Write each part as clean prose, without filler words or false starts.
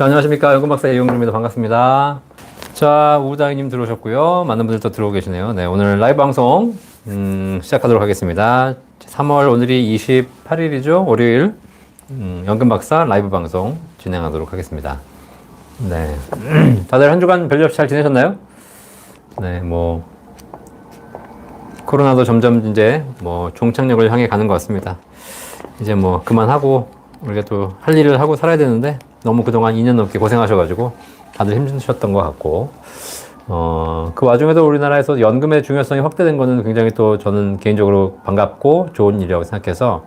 자, 안녕하십니까. 연금박사 이용주입니다. 반갑습니다. 자, 우다희님 들어오셨고요. 많은 분들 또 들어오고 계시네요. 네, 오늘 라이브 방송, 시작하도록 하겠습니다. 3월 오늘이 28일이죠. 월요일, 연금박사 라이브 방송 진행하도록 하겠습니다. 네. 다들 한 주간 별일 없이 잘 지내셨나요? 네, 코로나도 점점 이제 종착역을 향해 가는 것 같습니다. 이제 그만하고, 우리가 또 할 일을 하고 살아야 되는데, 너무 그동안 2년 넘게 고생하셔가지고, 다들 힘드셨던 것 같고, 그 와중에도 우리나라에서 연금의 중요성이 확대된 거는 굉장히 또 저는 개인적으로 반갑고 좋은 일이라고 생각해서,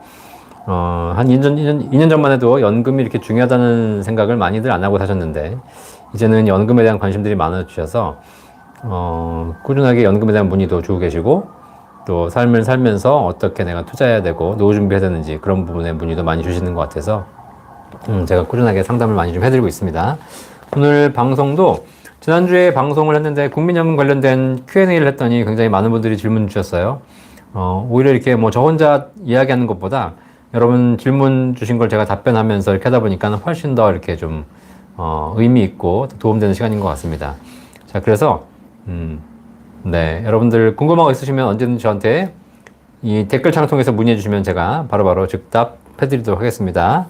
한 2년 전만 해도 연금이 이렇게 중요하다는 생각을 많이들 안 하고 사셨는데, 이제는 연금에 대한 관심들이 많아지셔서, 꾸준하게 연금에 대한 문의도 주고 계시고, 또 삶을 살면서 어떻게 내가 투자해야 되고 노후 준비해야 되는지 그런 부분에 문의도 많이 주시는 것 같아서 제가 꾸준하게 상담을 많이 좀 해드리고 있습니다. 오늘 방송도 지난주에 방송을 했는데 국민연금 관련된 Q&A를 했더니 굉장히 많은 분들이 질문 주셨어요. 오히려 이렇게 저 혼자 이야기하는 것보다 여러분 질문 주신 걸 제가 답변하면서 이렇게 하다 보니까 훨씬 더 이렇게 좀 의미 있고 도움되는 시간인 것 같습니다. 자, 그래서 네, 여러분들 궁금한 거 있으시면 언제든지 저한테 이 댓글창을 통해서 문의해 주시면 제가 바로바로 즉답해 드리도록 하겠습니다.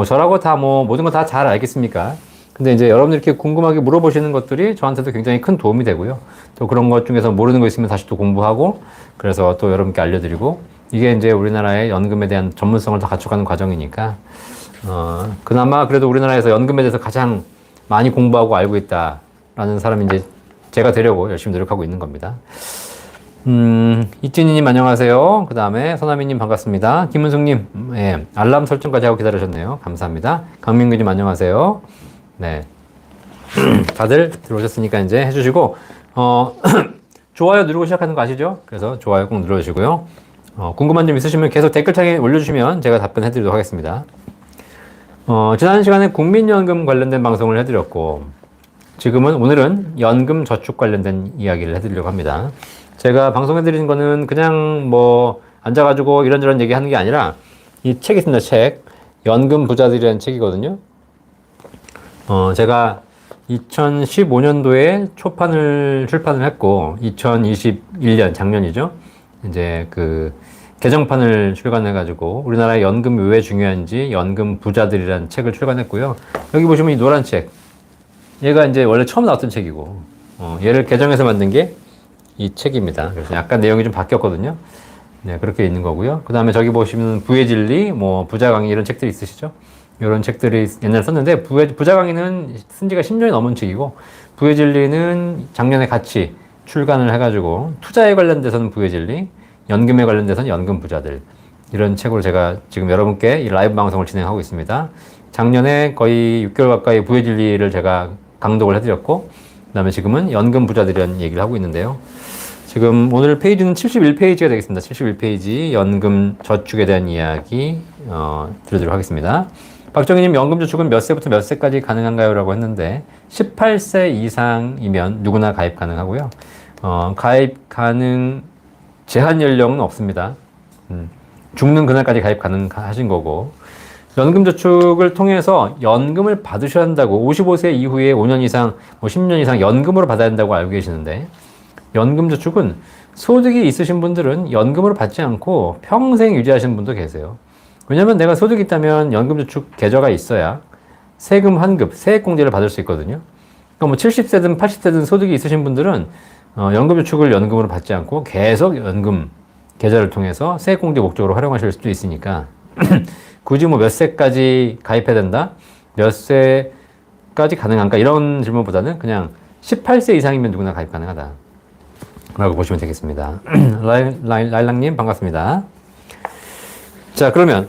저라고 다 모든 거 다 잘 알겠습니까? 근데 이제 여러분들 이렇게 궁금하게 물어보시는 것들이 저한테도 굉장히 큰 도움이 되고요. 또 그런 것 중에서 모르는 거 있으면 다시 또 공부하고, 그래서 또 여러분께 알려드리고, 이게 이제 우리나라의 연금에 대한 전문성을 더 갖춰가는 과정이니까, 그나마 그래도 우리나라에서 연금에 대해서 가장 많이 공부하고 알고 있다라는 사람이 이제 제가 되려고 열심히 노력하고 있는 겁니다. 이진희님 안녕하세요. 그 다음에 서나미님 반갑습니다. 김은숙님, 예, 알람 설정까지 하고 기다리셨네요. 감사합니다. 강민규님 안녕하세요. 네. 다들 들어오셨으니까 이제 해주시고, 좋아요 누르고 시작하는 거 아시죠? 그래서 좋아요 꼭 눌러주시고요. 궁금한 점 있으시면 계속 댓글창에 올려주시면 제가 답변해드리도록 하겠습니다. 지난 시간에 국민연금 관련된 방송을 해드렸고, 오늘은 연금 저축 관련된 이야기를 해드리려고 합니다. 제가 방송해드리는 거는 그냥 앉아가지고 이런저런 얘기 하는 게 아니라 이 책이 있습니다. 책. 연금 부자들이라는 책이거든요. 제가 2015년도에 초판을 출판을 했고, 2021년, 작년이죠. 이제 개정판을 출간해가지고, 우리나라의 연금이 왜 중요한지 연금 부자들이라는 책을 출간했고요. 여기 보시면 이 노란 책. 얘가 이제 원래 처음 나왔던 책이고, 얘를 개정해서 만든 게 이 책입니다. 그래서 약간 내용이 좀 바뀌었거든요. 네, 그렇게 있는 거고요. 그 다음에 저기 보시면 부의 진리, 부자 강의 이런 책들이 있으시죠? 이런 책들이 옛날에 썼는데, 부자 강의는 쓴 지가 10년이 넘은 책이고, 부의 진리는 작년에 같이 출간을 해가지고, 투자에 관련돼서는 부의 진리, 연금에 관련돼서는 연금 부자들. 이런 책으로 제가 지금 여러분께 이 라이브 방송을 진행하고 있습니다. 작년에 거의 6개월 가까이 부의 진리를 제가 강독을 해드렸고, 그 다음에 지금은 연금 부자들이라는 얘기를 하고 있는데요. 지금 오늘 페이지는 71페이지가 되겠습니다. 71페이지 연금 저축에 대한 이야기 드리도록 하겠습니다. 박정희님, 연금 저축은 몇 세부터 몇 세까지 가능한가요? 라고 했는데 18세 이상이면 누구나 가입 가능하고요. 가입 가능 제한 연령은 없습니다. 죽는 그날까지 가입 가능하신 거고, 연금저축을 통해서 연금을 받으셔야 한다고 55세 이후에 5년 이상, 10년 이상 연금으로 받아야 한다고 알고 계시는데, 연금저축은 소득이 있으신 분들은 연금으로 받지 않고 평생 유지하시는 분도 계세요. 왜냐면 내가 소득이 있다면 연금저축 계좌가 있어야 세금 환급, 세액공제를 받을 수 있거든요. 그러니까 70세든 80세든 소득이 있으신 분들은 연금저축을 연금으로 받지 않고 계속 연금 계좌를 통해서 세액공제 목적으로 활용하실 수도 있으니까 굳이 몇 세까지 가입해야 된다? 몇 세까지 가능한가? 이런 질문보다는 그냥 18세 이상이면 누구나 가입 가능하다 라고 보시면 되겠습니다. 라일락님 반갑습니다. 자, 그러면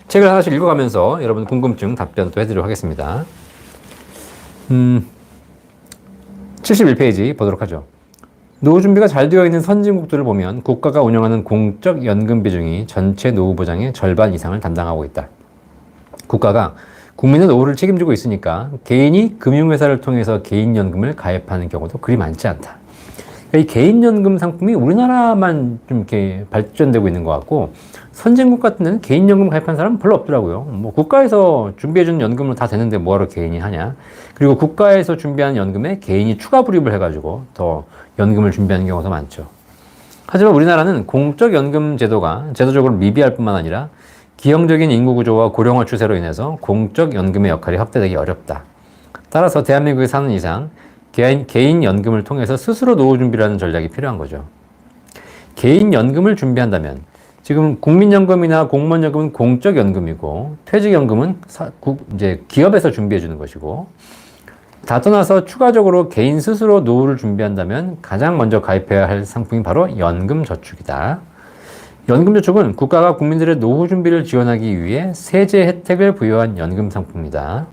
책을 하나씩 읽어가면서 여러분 궁금증 답변 또 해드리도록 하겠습니다. 71페이지 보도록 하죠. 노후 준비가 잘 되어 있는 선진국들을 보면 국가가 운영하는 공적 연금 비중이 전체 노후 보장의 절반 이상을 담당하고 있다. 국가가 국민의 노후를 책임지고 있으니까 개인이 금융회사를 통해서 개인연금을 가입하는 경우도 그리 많지 않다. 이 개인연금 상품이 우리나라만 좀 이렇게 발전되고 있는 것 같고, 선진국 같은 데는 개인연금 가입한 사람은 별로 없더라고요. 뭐 국가에서 준비해주는 연금으로 다 되는데 뭐하러 개인이 하냐. 그리고 국가에서 준비하는 연금에 개인이 추가 불입을 해가지고 더 연금을 준비하는 경우가 더 많죠. 하지만 우리나라는 공적 연금 제도가 제도적으로 미비할 뿐만 아니라 기형적인 인구 구조와 고령화 추세로 인해서 공적 연금의 역할이 확대되기 어렵다. 따라서 대한민국에 사는 이상 개인 연금을 통해서 스스로 노후 준비를 하는 전략이 필요한 거죠. 개인 연금을 준비한다면 지금 국민연금이나 공무원연금은 공적 연금이고 퇴직연금은 이제 기업에서 준비해 주는 것이고, 다 떠나서 추가적으로 개인 스스로 노후를 준비한다면 가장 먼저 가입해야 할 상품이 바로 연금저축이다. 연금저축은 국가가 국민들의 노후 준비를 지원하기 위해 세제 혜택을 부여한 연금 상품입니다.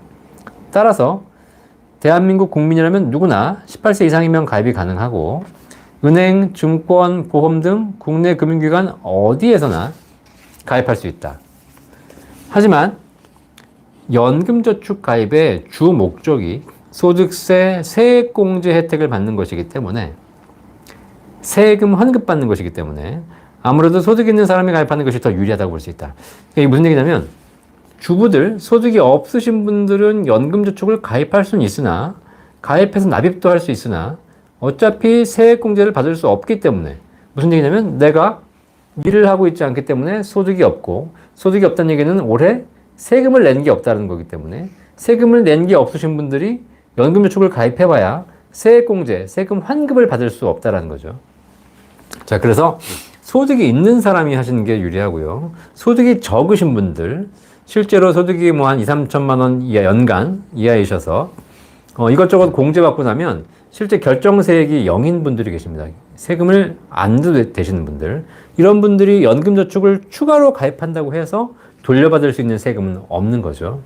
따라서 대한민국 국민이라면 누구나 18세 이상이면 가입이 가능하고, 은행, 증권, 보험 등 국내 금융기관 어디에서나 가입할 수 있다. 하지만 연금저축 가입의 주 목적이 소득세 세액공제 혜택을 받는 것이기 때문에, 세금 환급받는 것이기 때문에 아무래도 소득 있는 사람이 가입하는 것이 더 유리하다고 볼 수 있다. 이게 무슨 얘기냐면, 주부들, 소득이 없으신 분들은 연금저축을 가입할 수는 있으나, 가입해서 납입도 할 수 있으나 어차피 세액공제를 받을 수 없기 때문에, 무슨 얘기냐면 내가 일을 하고 있지 않기 때문에 소득이 없고, 소득이 없다는 얘기는 올해 세금을 낸 게 없다는 거기 때문에 세금을 낸 게 없으신 분들이 연금저축을 가입해봐야 세액공제, 세금 환급을 받을 수 없다는 거죠. 자, 그래서 소득이 있는 사람이 하시는 게 유리하고요. 소득이 적으신 분들, 실제로 소득이 뭐 한 2, 3천만 원 이하, 연간 이하이셔서 이것저것 공제받고 나면 실제 결정세액이 0인 분들이 계십니다. 세금을 안 되시는 분들. 이런 분들이 연금저축을 추가로 가입한다고 해서 돌려받을 수 있는 세금은 없는 거죠.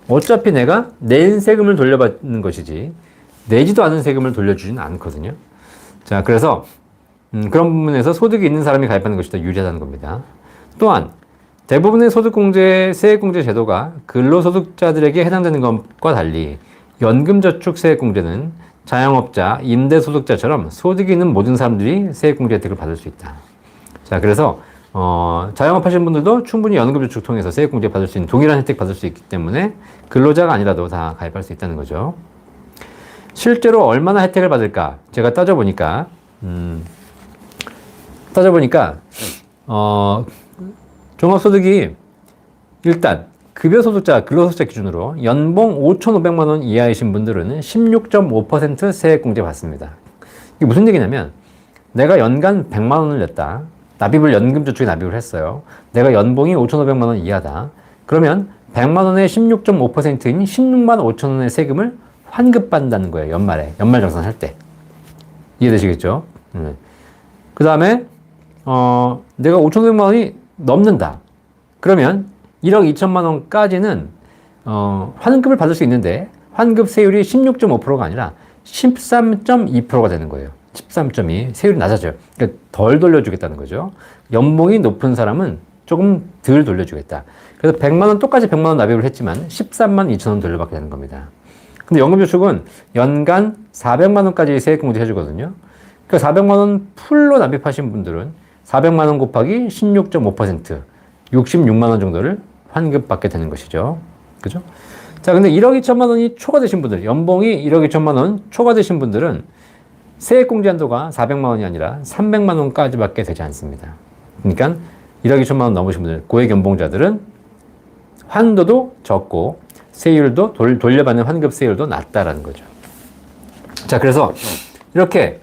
어차피 내가 낸 세금을 돌려받는 것이지 내지도 않은 세금을 돌려주지는 않거든요. 자, 그래서 그런 부분에서 소득이 있는 사람이 가입하는 것이 더 유리하다는 겁니다. 또한 대부분의 소득공제, 세액공제 제도가 근로소득자들에게 해당되는 것과 달리 연금저축 세액공제는 자영업자, 임대소득자처럼 소득이 있는 모든 사람들이 세액공제 혜택을 받을 수 있다. 자, 그래서 자영업하시는 분들도 충분히 연금저축 통해서 세액공제 받을 수 있는 동일한 혜택 받을 수 있기 때문에 근로자가 아니라도 다 가입할 수 있다는 거죠. 실제로 얼마나 혜택을 받을까? 제가 따져보니까 종합소득이 일단 급여소득자, 근로소득자 기준으로 연봉 5,500만 원 이하이신 분들은 16.5% 세액공제 받습니다. 이게 무슨 얘기냐면, 내가 연간 100만 원을 냈다. 납입을 연금저축에 납입을 했어요. 내가 연봉이 5,500만 원 이하다. 그러면 100만 원의 16.5%인 16만 5천 원의 세금을 환급받는다는 거예요. 연말에. 연말정산할 때. 이해되시겠죠? 그 다음에 내가 5,500만 원이 넘는다. 그러면 1억 2천만 원까지는 환급을 받을 수 있는데 환급 세율이 16.5%가 아니라 13.2%가 되는 거예요. 13.2. 세율이 낮아져요. 그러니까 덜 돌려주겠다는 거죠. 연봉이 높은 사람은 조금 덜 돌려주겠다. 그래서 100만 원, 똑같이 100만 원 납입을 했지만 13만 2천 원 돌려받게 되는 겁니다. 근데 연금저축은 연간 400만 원까지 세액공제 해주거든요. 그러니까 400만 원 풀로 납입하신 분들은 400만 원 곱하기 16.5%, 66만 원 정도를 환급받게 되는 것이죠. 그죠? 자, 근데 1억 2천만 원이 초과되신 분들, 연봉이 1억 2천만 원 초과되신 분들은 세액공제 한도가 400만 원이 아니라 300만 원까지 밖에 되지 않습니다. 그러니까 1억 2천만 원 넘으신 분들, 고액 연봉자들은 한도도 적고 세율도 돌려받는 환급 세율도 낮다라는 거죠. 자, 그래서 이렇게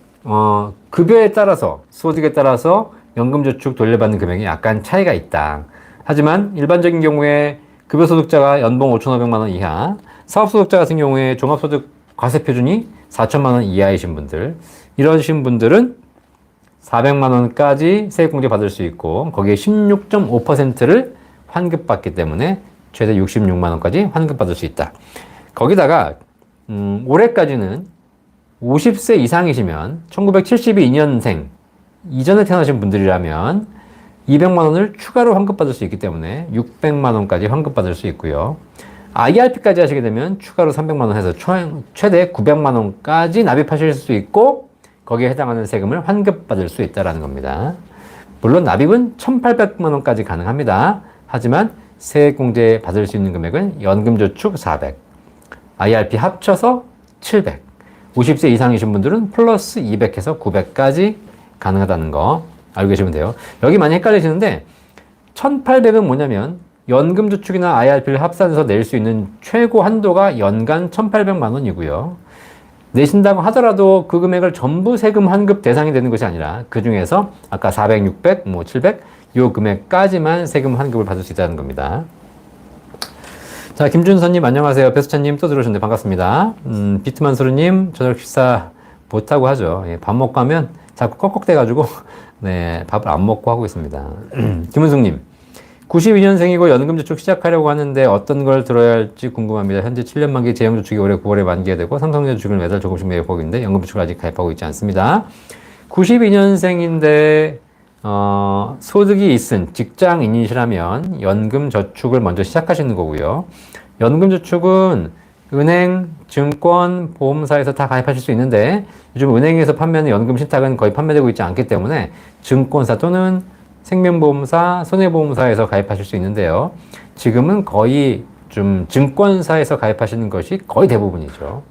급여에 따라서, 소득에 따라서 연금저축 돌려받는 금액이 약간 차이가 있다. 하지만 일반적인 경우에 급여소득자가 연봉 5,500만 원 이하, 사업소득자 같은 경우에 종합소득 과세표준이 4천만 원 이하이신 분들, 이러신 분들은 400만 원까지 세액공제 받을 수 있고 거기에 16.5%를 환급받기 때문에 최대 66만 원까지 환급받을 수 있다. 거기다가 올해까지는 50세 이상이시면 1972년생 이전에 태어나신 분들이라면 200만 원을 추가로 환급받을 수 있기 때문에 600만 원까지 환급받을 수 있고요. IRP까지 하시게 되면 추가로 300만 원 해서 최대 900만 원까지 납입하실 수 있고 거기에 해당하는 세금을 환급받을 수 있다는 겁니다. 물론 납입은 1,800만 원까지 가능합니다. 하지만 세액공제 받을 수 있는 금액은 연금저축 400, IRP 합쳐서 700, 50세 이상이신 분들은 플러스 200해서 900까지 가능하다는 거 알고 계시면 돼요. 여기 많이 헷갈리시는데 1,800은 뭐냐면 연금저축이나 IRP를 합산해서 낼 수 있는 최고 한도가 연간 1,800만 원이고요. 내신다고 하더라도 그 금액을 전부 세금 환급 대상이 되는 것이 아니라 그 중에서 아까 400, 600, 700 요 금액까지만 세금 환급을 받을 수 있다는 겁니다. 자, 김준선님 안녕하세요. 배수찬님 또 들어오셨는데 반갑습니다. 비트만소르님 저녁 식사 못하고 하죠. 예, 밥 먹고 하면 자꾸 꺽꺽대가지고 네, 밥을 안 먹고 하고 있습니다. 김은숙님 92년생이고 연금저축 시작하려고 하는데 어떤 걸 들어야 할지 궁금합니다. 현재 7년 만기 재형저축이 올해 9월에 만기가 되고 삼성전자저축을 매달 조금씩 매입하고 있는데 연금저축을 아직 가입하고 있지 않습니다. 92년생인데 소득이 있은 직장인이시라면 연금저축을 먼저 시작하시는 거고요. 연금저축은 은행, 증권, 보험사에서 다 가입하실 수 있는데 요즘 은행에서 판매하는 연금신탁은 거의 판매되고 있지 않기 때문에 증권사 또는 생명보험사, 손해보험사에서 가입하실 수 있는데요. 지금은 거의 좀 증권사에서 가입하시는 것이 거의 대부분이죠.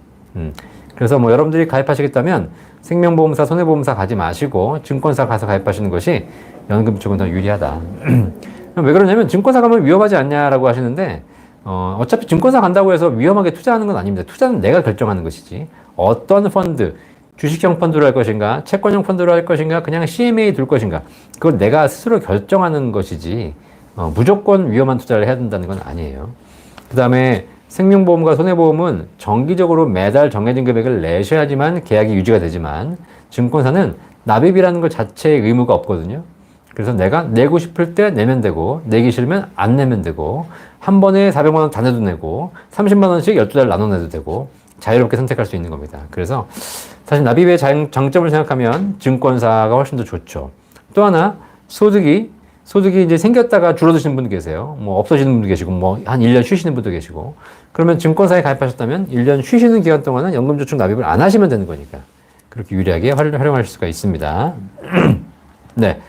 그래서 뭐 여러분들이 가입하시겠다면 생명보험사, 손해보험사 가지 마시고 증권사 가서 가입하시는 것이 연금저축은 더 유리하다. 왜 그러냐면 증권사 가면 위험하지 않냐라고 하시는데 어차피 증권사 간다고 해서 위험하게 투자하는 건 아닙니다. 투자는 내가 결정하는 것이지. 어떤 펀드, 주식형 펀드로 할 것인가, 채권형 펀드로 할 것인가, 그냥 CMA 둘 것인가. 그걸 내가 스스로 결정하는 것이지, 무조건 위험한 투자를 해야 된다는 건 아니에요. 그 다음에 생명보험과 손해보험은 정기적으로 매달 정해진 금액을 내셔야지만 계약이 유지가 되지만, 증권사는 납입이라는 것 자체의 의무가 없거든요. 그래서 내가 내고 싶을 때 내면 되고, 내기 싫으면 안 내면 되고, 한 번에 400만 원 다 내도 내고, 30만 원씩 12달 나눠 내도 되고, 자유롭게 선택할 수 있는 겁니다. 그래서 사실 납입의 장점을 생각하면 증권사가 훨씬 더 좋죠. 또 하나, 소득이 이제 생겼다가 줄어드시는 분도 계세요. 뭐 없어지는 분도 계시고, 뭐 한 1년 쉬시는 분도 계시고. 그러면 증권사에 가입하셨다면 1년 쉬시는 기간 동안은 연금저축 납입을 안 하시면 되는 거니까. 그렇게 유리하게 활용하실 수가 있습니다. 네.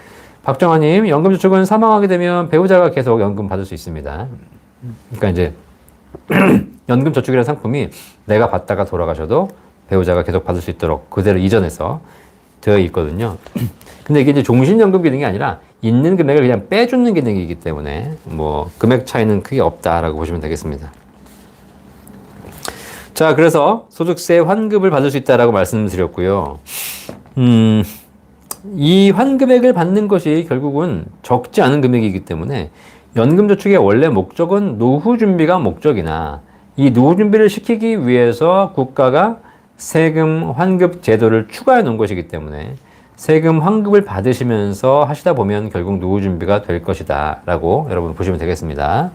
박정아님, 연금저축은 사망하게 되면 배우자가 계속 연금 받을 수 있습니다. 그러니까 이제 연금저축이라는 상품이 내가 받다가 돌아가셔도 배우자가 계속 받을 수 있도록 그대로 이전해서 되어 있거든요. 근데 이게 이제 종신연금 기능이 아니라 있는 금액을 그냥 빼주는 기능이기 때문에 뭐 금액 차이는 크게 없다라고 보시면 되겠습니다. 자, 그래서 소득세 환급을 받을 수 있다라고 말씀드렸고요. 이 환급액을 받는 것이 결국은 적지 않은 금액이기 때문에 연금저축의 원래 목적은 노후 준비가 목적이나 이 노후 준비를 시키기 위해서 국가가 세금 환급 제도를 추가해 놓은 것이기 때문에 세금 환급을 받으시면서 하시다 보면 결국 노후 준비가 될 것이다 라고 여러분 보시면 되겠습니다.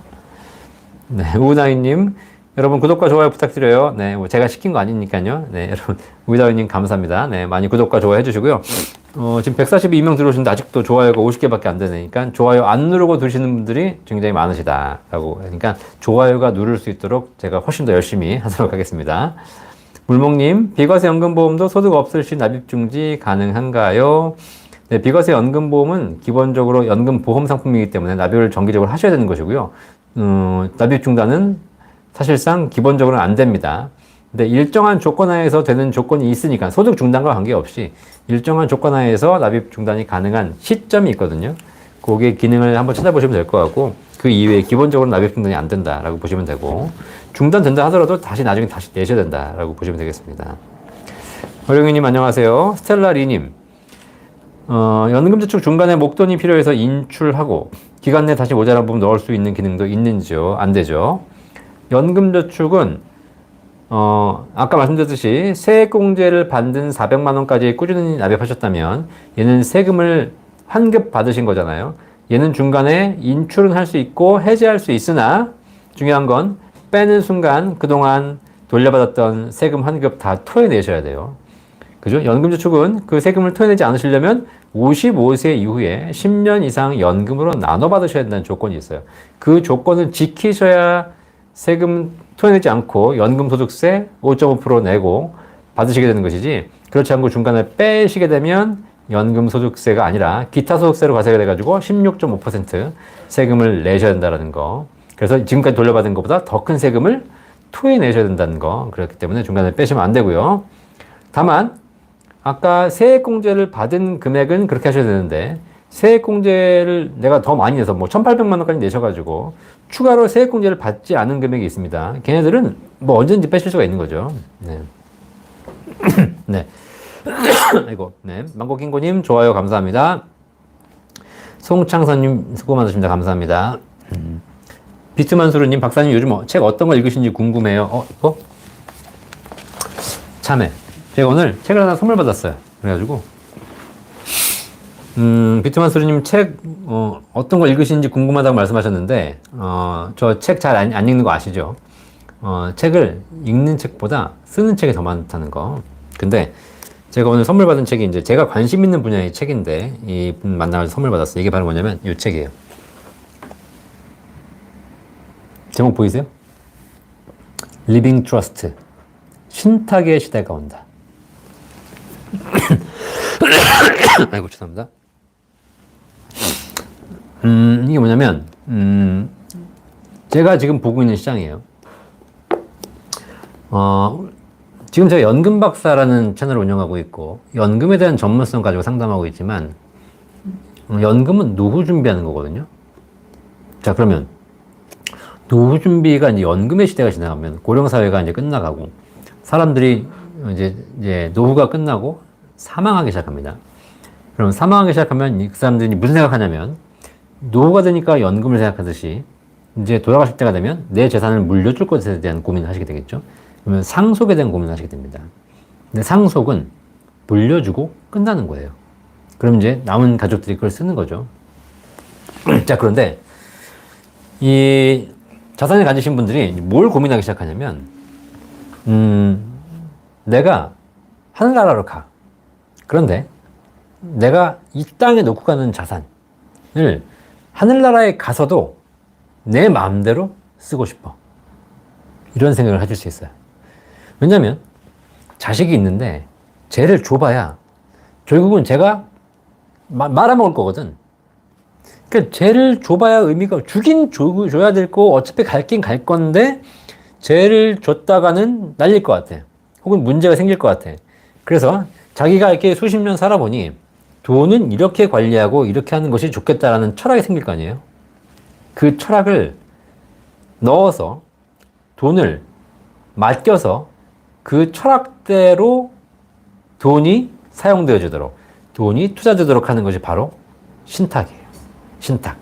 네, 우나이님 여러분 구독과 좋아요 부탁드려요. 네, 뭐 제가 시킨 거 아니니까요. 네, 여러분 우나이님 감사합니다. 네, 많이 구독과 좋아요 해주시고요. 지금 142명 들어오시는데 아직도 좋아요가 50개밖에 안 되니까 좋아요 안 누르고 두시는 분들이 굉장히 많으시다라고. 그러니까 좋아요가 누를 수 있도록 제가 훨씬 더 열심히 하도록 하겠습니다. 물목님, 비과세 연금보험도 소득 없을 시 납입 중지 가능한가요? 네, 비과세 연금보험은 기본적으로 연금보험 상품이기 때문에 납입을 정기적으로 하셔야 되는 것이고요. 납입 중단은 사실상 기본적으로는 안 됩니다. 근데 일정한 조건 하에서 되는 조건이 있으니까 소득 중단과 관계없이 일정한 조건 하에서 납입 중단이 가능한 시점이 있거든요. 거기에 기능을 한번 찾아보시면 될 것 같고 그 이외에 기본적으로 납입 중단이 안 된다라고 보시면 되고 중단된다 하더라도 나중에 다시 내셔야 된다라고 보시면 되겠습니다. 어령이님 안녕하세요. 스텔라리님 연금저축 중간에 목돈이 필요해서 인출하고 기간 내 다시 모자란 부분 넣을 수 있는 기능도 있는지요? 안 되죠. 연금저축은 아까 말씀드렸듯이 세액공제를 받는 400만 원까지 꾸준히 납입하셨다면 얘는 세금을 환급 받으신 거잖아요. 얘는 중간에 인출은 할 수 있고 해지할 수 있으나 중요한 건 빼는 순간 그동안 돌려받았던 세금 환급 다 토해내셔야 돼요. 그죠? 연금저축은 그 세금을 토해내지 않으시려면 55세 이후에 10년 이상 연금으로 나눠 받으셔야 된다는 조건이 있어요. 그 조건을 지키셔야 세금 토해내지 않고 연금소득세 5.5% 내고 받으시게 되는 것이지 그렇지 않고 중간에 빼시게 되면 연금소득세가 아니라 기타 소득세로 과세가 돼가지고 16.5% 세금을 내셔야 된다는 거. 그래서 지금까지 돌려받은 것보다 더 큰 세금을 토해내셔야 된다는 거. 그렇기 때문에 중간에 빼시면 안 되고요. 다만 아까 세액공제를 받은 금액은 그렇게 하셔야 되는데 세액공제를 내가 더 많이 내서 뭐 1,800만 원까지 내셔가지고 추가로 세액공제를 받지 않은 금액이 있습니다. 걔네들은 뭐 언제든지 빼실 수가 있는 거죠. 네. 네. 아이고, 네. 망고킹고님, 좋아요, 감사합니다. 송창선님, 수고 많으십니다. 감사합니다. 비트만수르님, 박사님 요즘 책 어떤 거 읽으신지 궁금해요. 이거? 참해. 제가 오늘 책을 하나 선물 받았어요. 그래가지고, 비트만수르님 책, 어떤 거 읽으시는지 궁금하다고 말씀하셨는데, 저 책 잘 안 읽는 거 아시죠? 책을 읽는 책보다 쓰는 책이 더 많다는 거. 근데 제가 오늘 선물 받은 책이 이제 제가 관심 있는 분야의 책인데 이분 만나서 선물 받았어요. 이게 바로 뭐냐면 이 책이에요. 제목 보이세요? Living Trust. 신탁의 시대가 온다. 아이고 죄송합니다. 이게 뭐냐면 제가 지금 보고 있는 시장이에요. 지금 제가 연금박사라는 채널을 운영하고 있고 연금에 대한 전문성 가지고 상담하고 있지만 연금은 노후 준비하는 거거든요. 자, 그러면 노후 준비가 이제 연금의 시대가 지나가면 고령사회가 이제 끝나가고 사람들이 이제 노후가 끝나고 사망하기 시작합니다. 그럼 사망하기 시작하면 그 사람들이 무슨 생각하냐면 노후가 되니까 연금을 생각하듯이 이제 돌아가실 때가 되면 내 재산을 물려줄 것에 대한 고민을 하시게 되겠죠. 그러면 상속에 대한 고민을 하시게 됩니다. 근데 상속은 물려주고 끝나는 거예요. 그럼 이제 남은 가족들이 그걸 쓰는 거죠. 자, 그런데 이 자산을 가지신 분들이 뭘 고민하기 시작하냐면 내가 하늘나라로 가. 그런데 내가 이 땅에 놓고 가는 자산을 하늘나라에 가서도 내 마음대로 쓰고 싶어. 이런 생각을 하실 수 있어요. 왜냐면 자식이 있는데 쟤를 줘봐야 결국은 제가 말아먹을 거거든. 그러니까 쟤를 줘봐야 의미가 주긴 줘야 될 거 어차피 갈긴 갈 건데 쟤를 줬다가는 날릴 것 같아. 혹은 문제가 생길 것 같아. 그래서 자기가 이렇게 수십 년 살아보니 돈은 이렇게 관리하고 이렇게 하는 것이 좋겠다라는 철학이 생길 거 아니에요. 그 철학을 넣어서 돈을 맡겨서 그 철학대로 돈이 사용되어지도록 돈이 투자되도록 하는 것이 바로 신탁이에요. 신탁.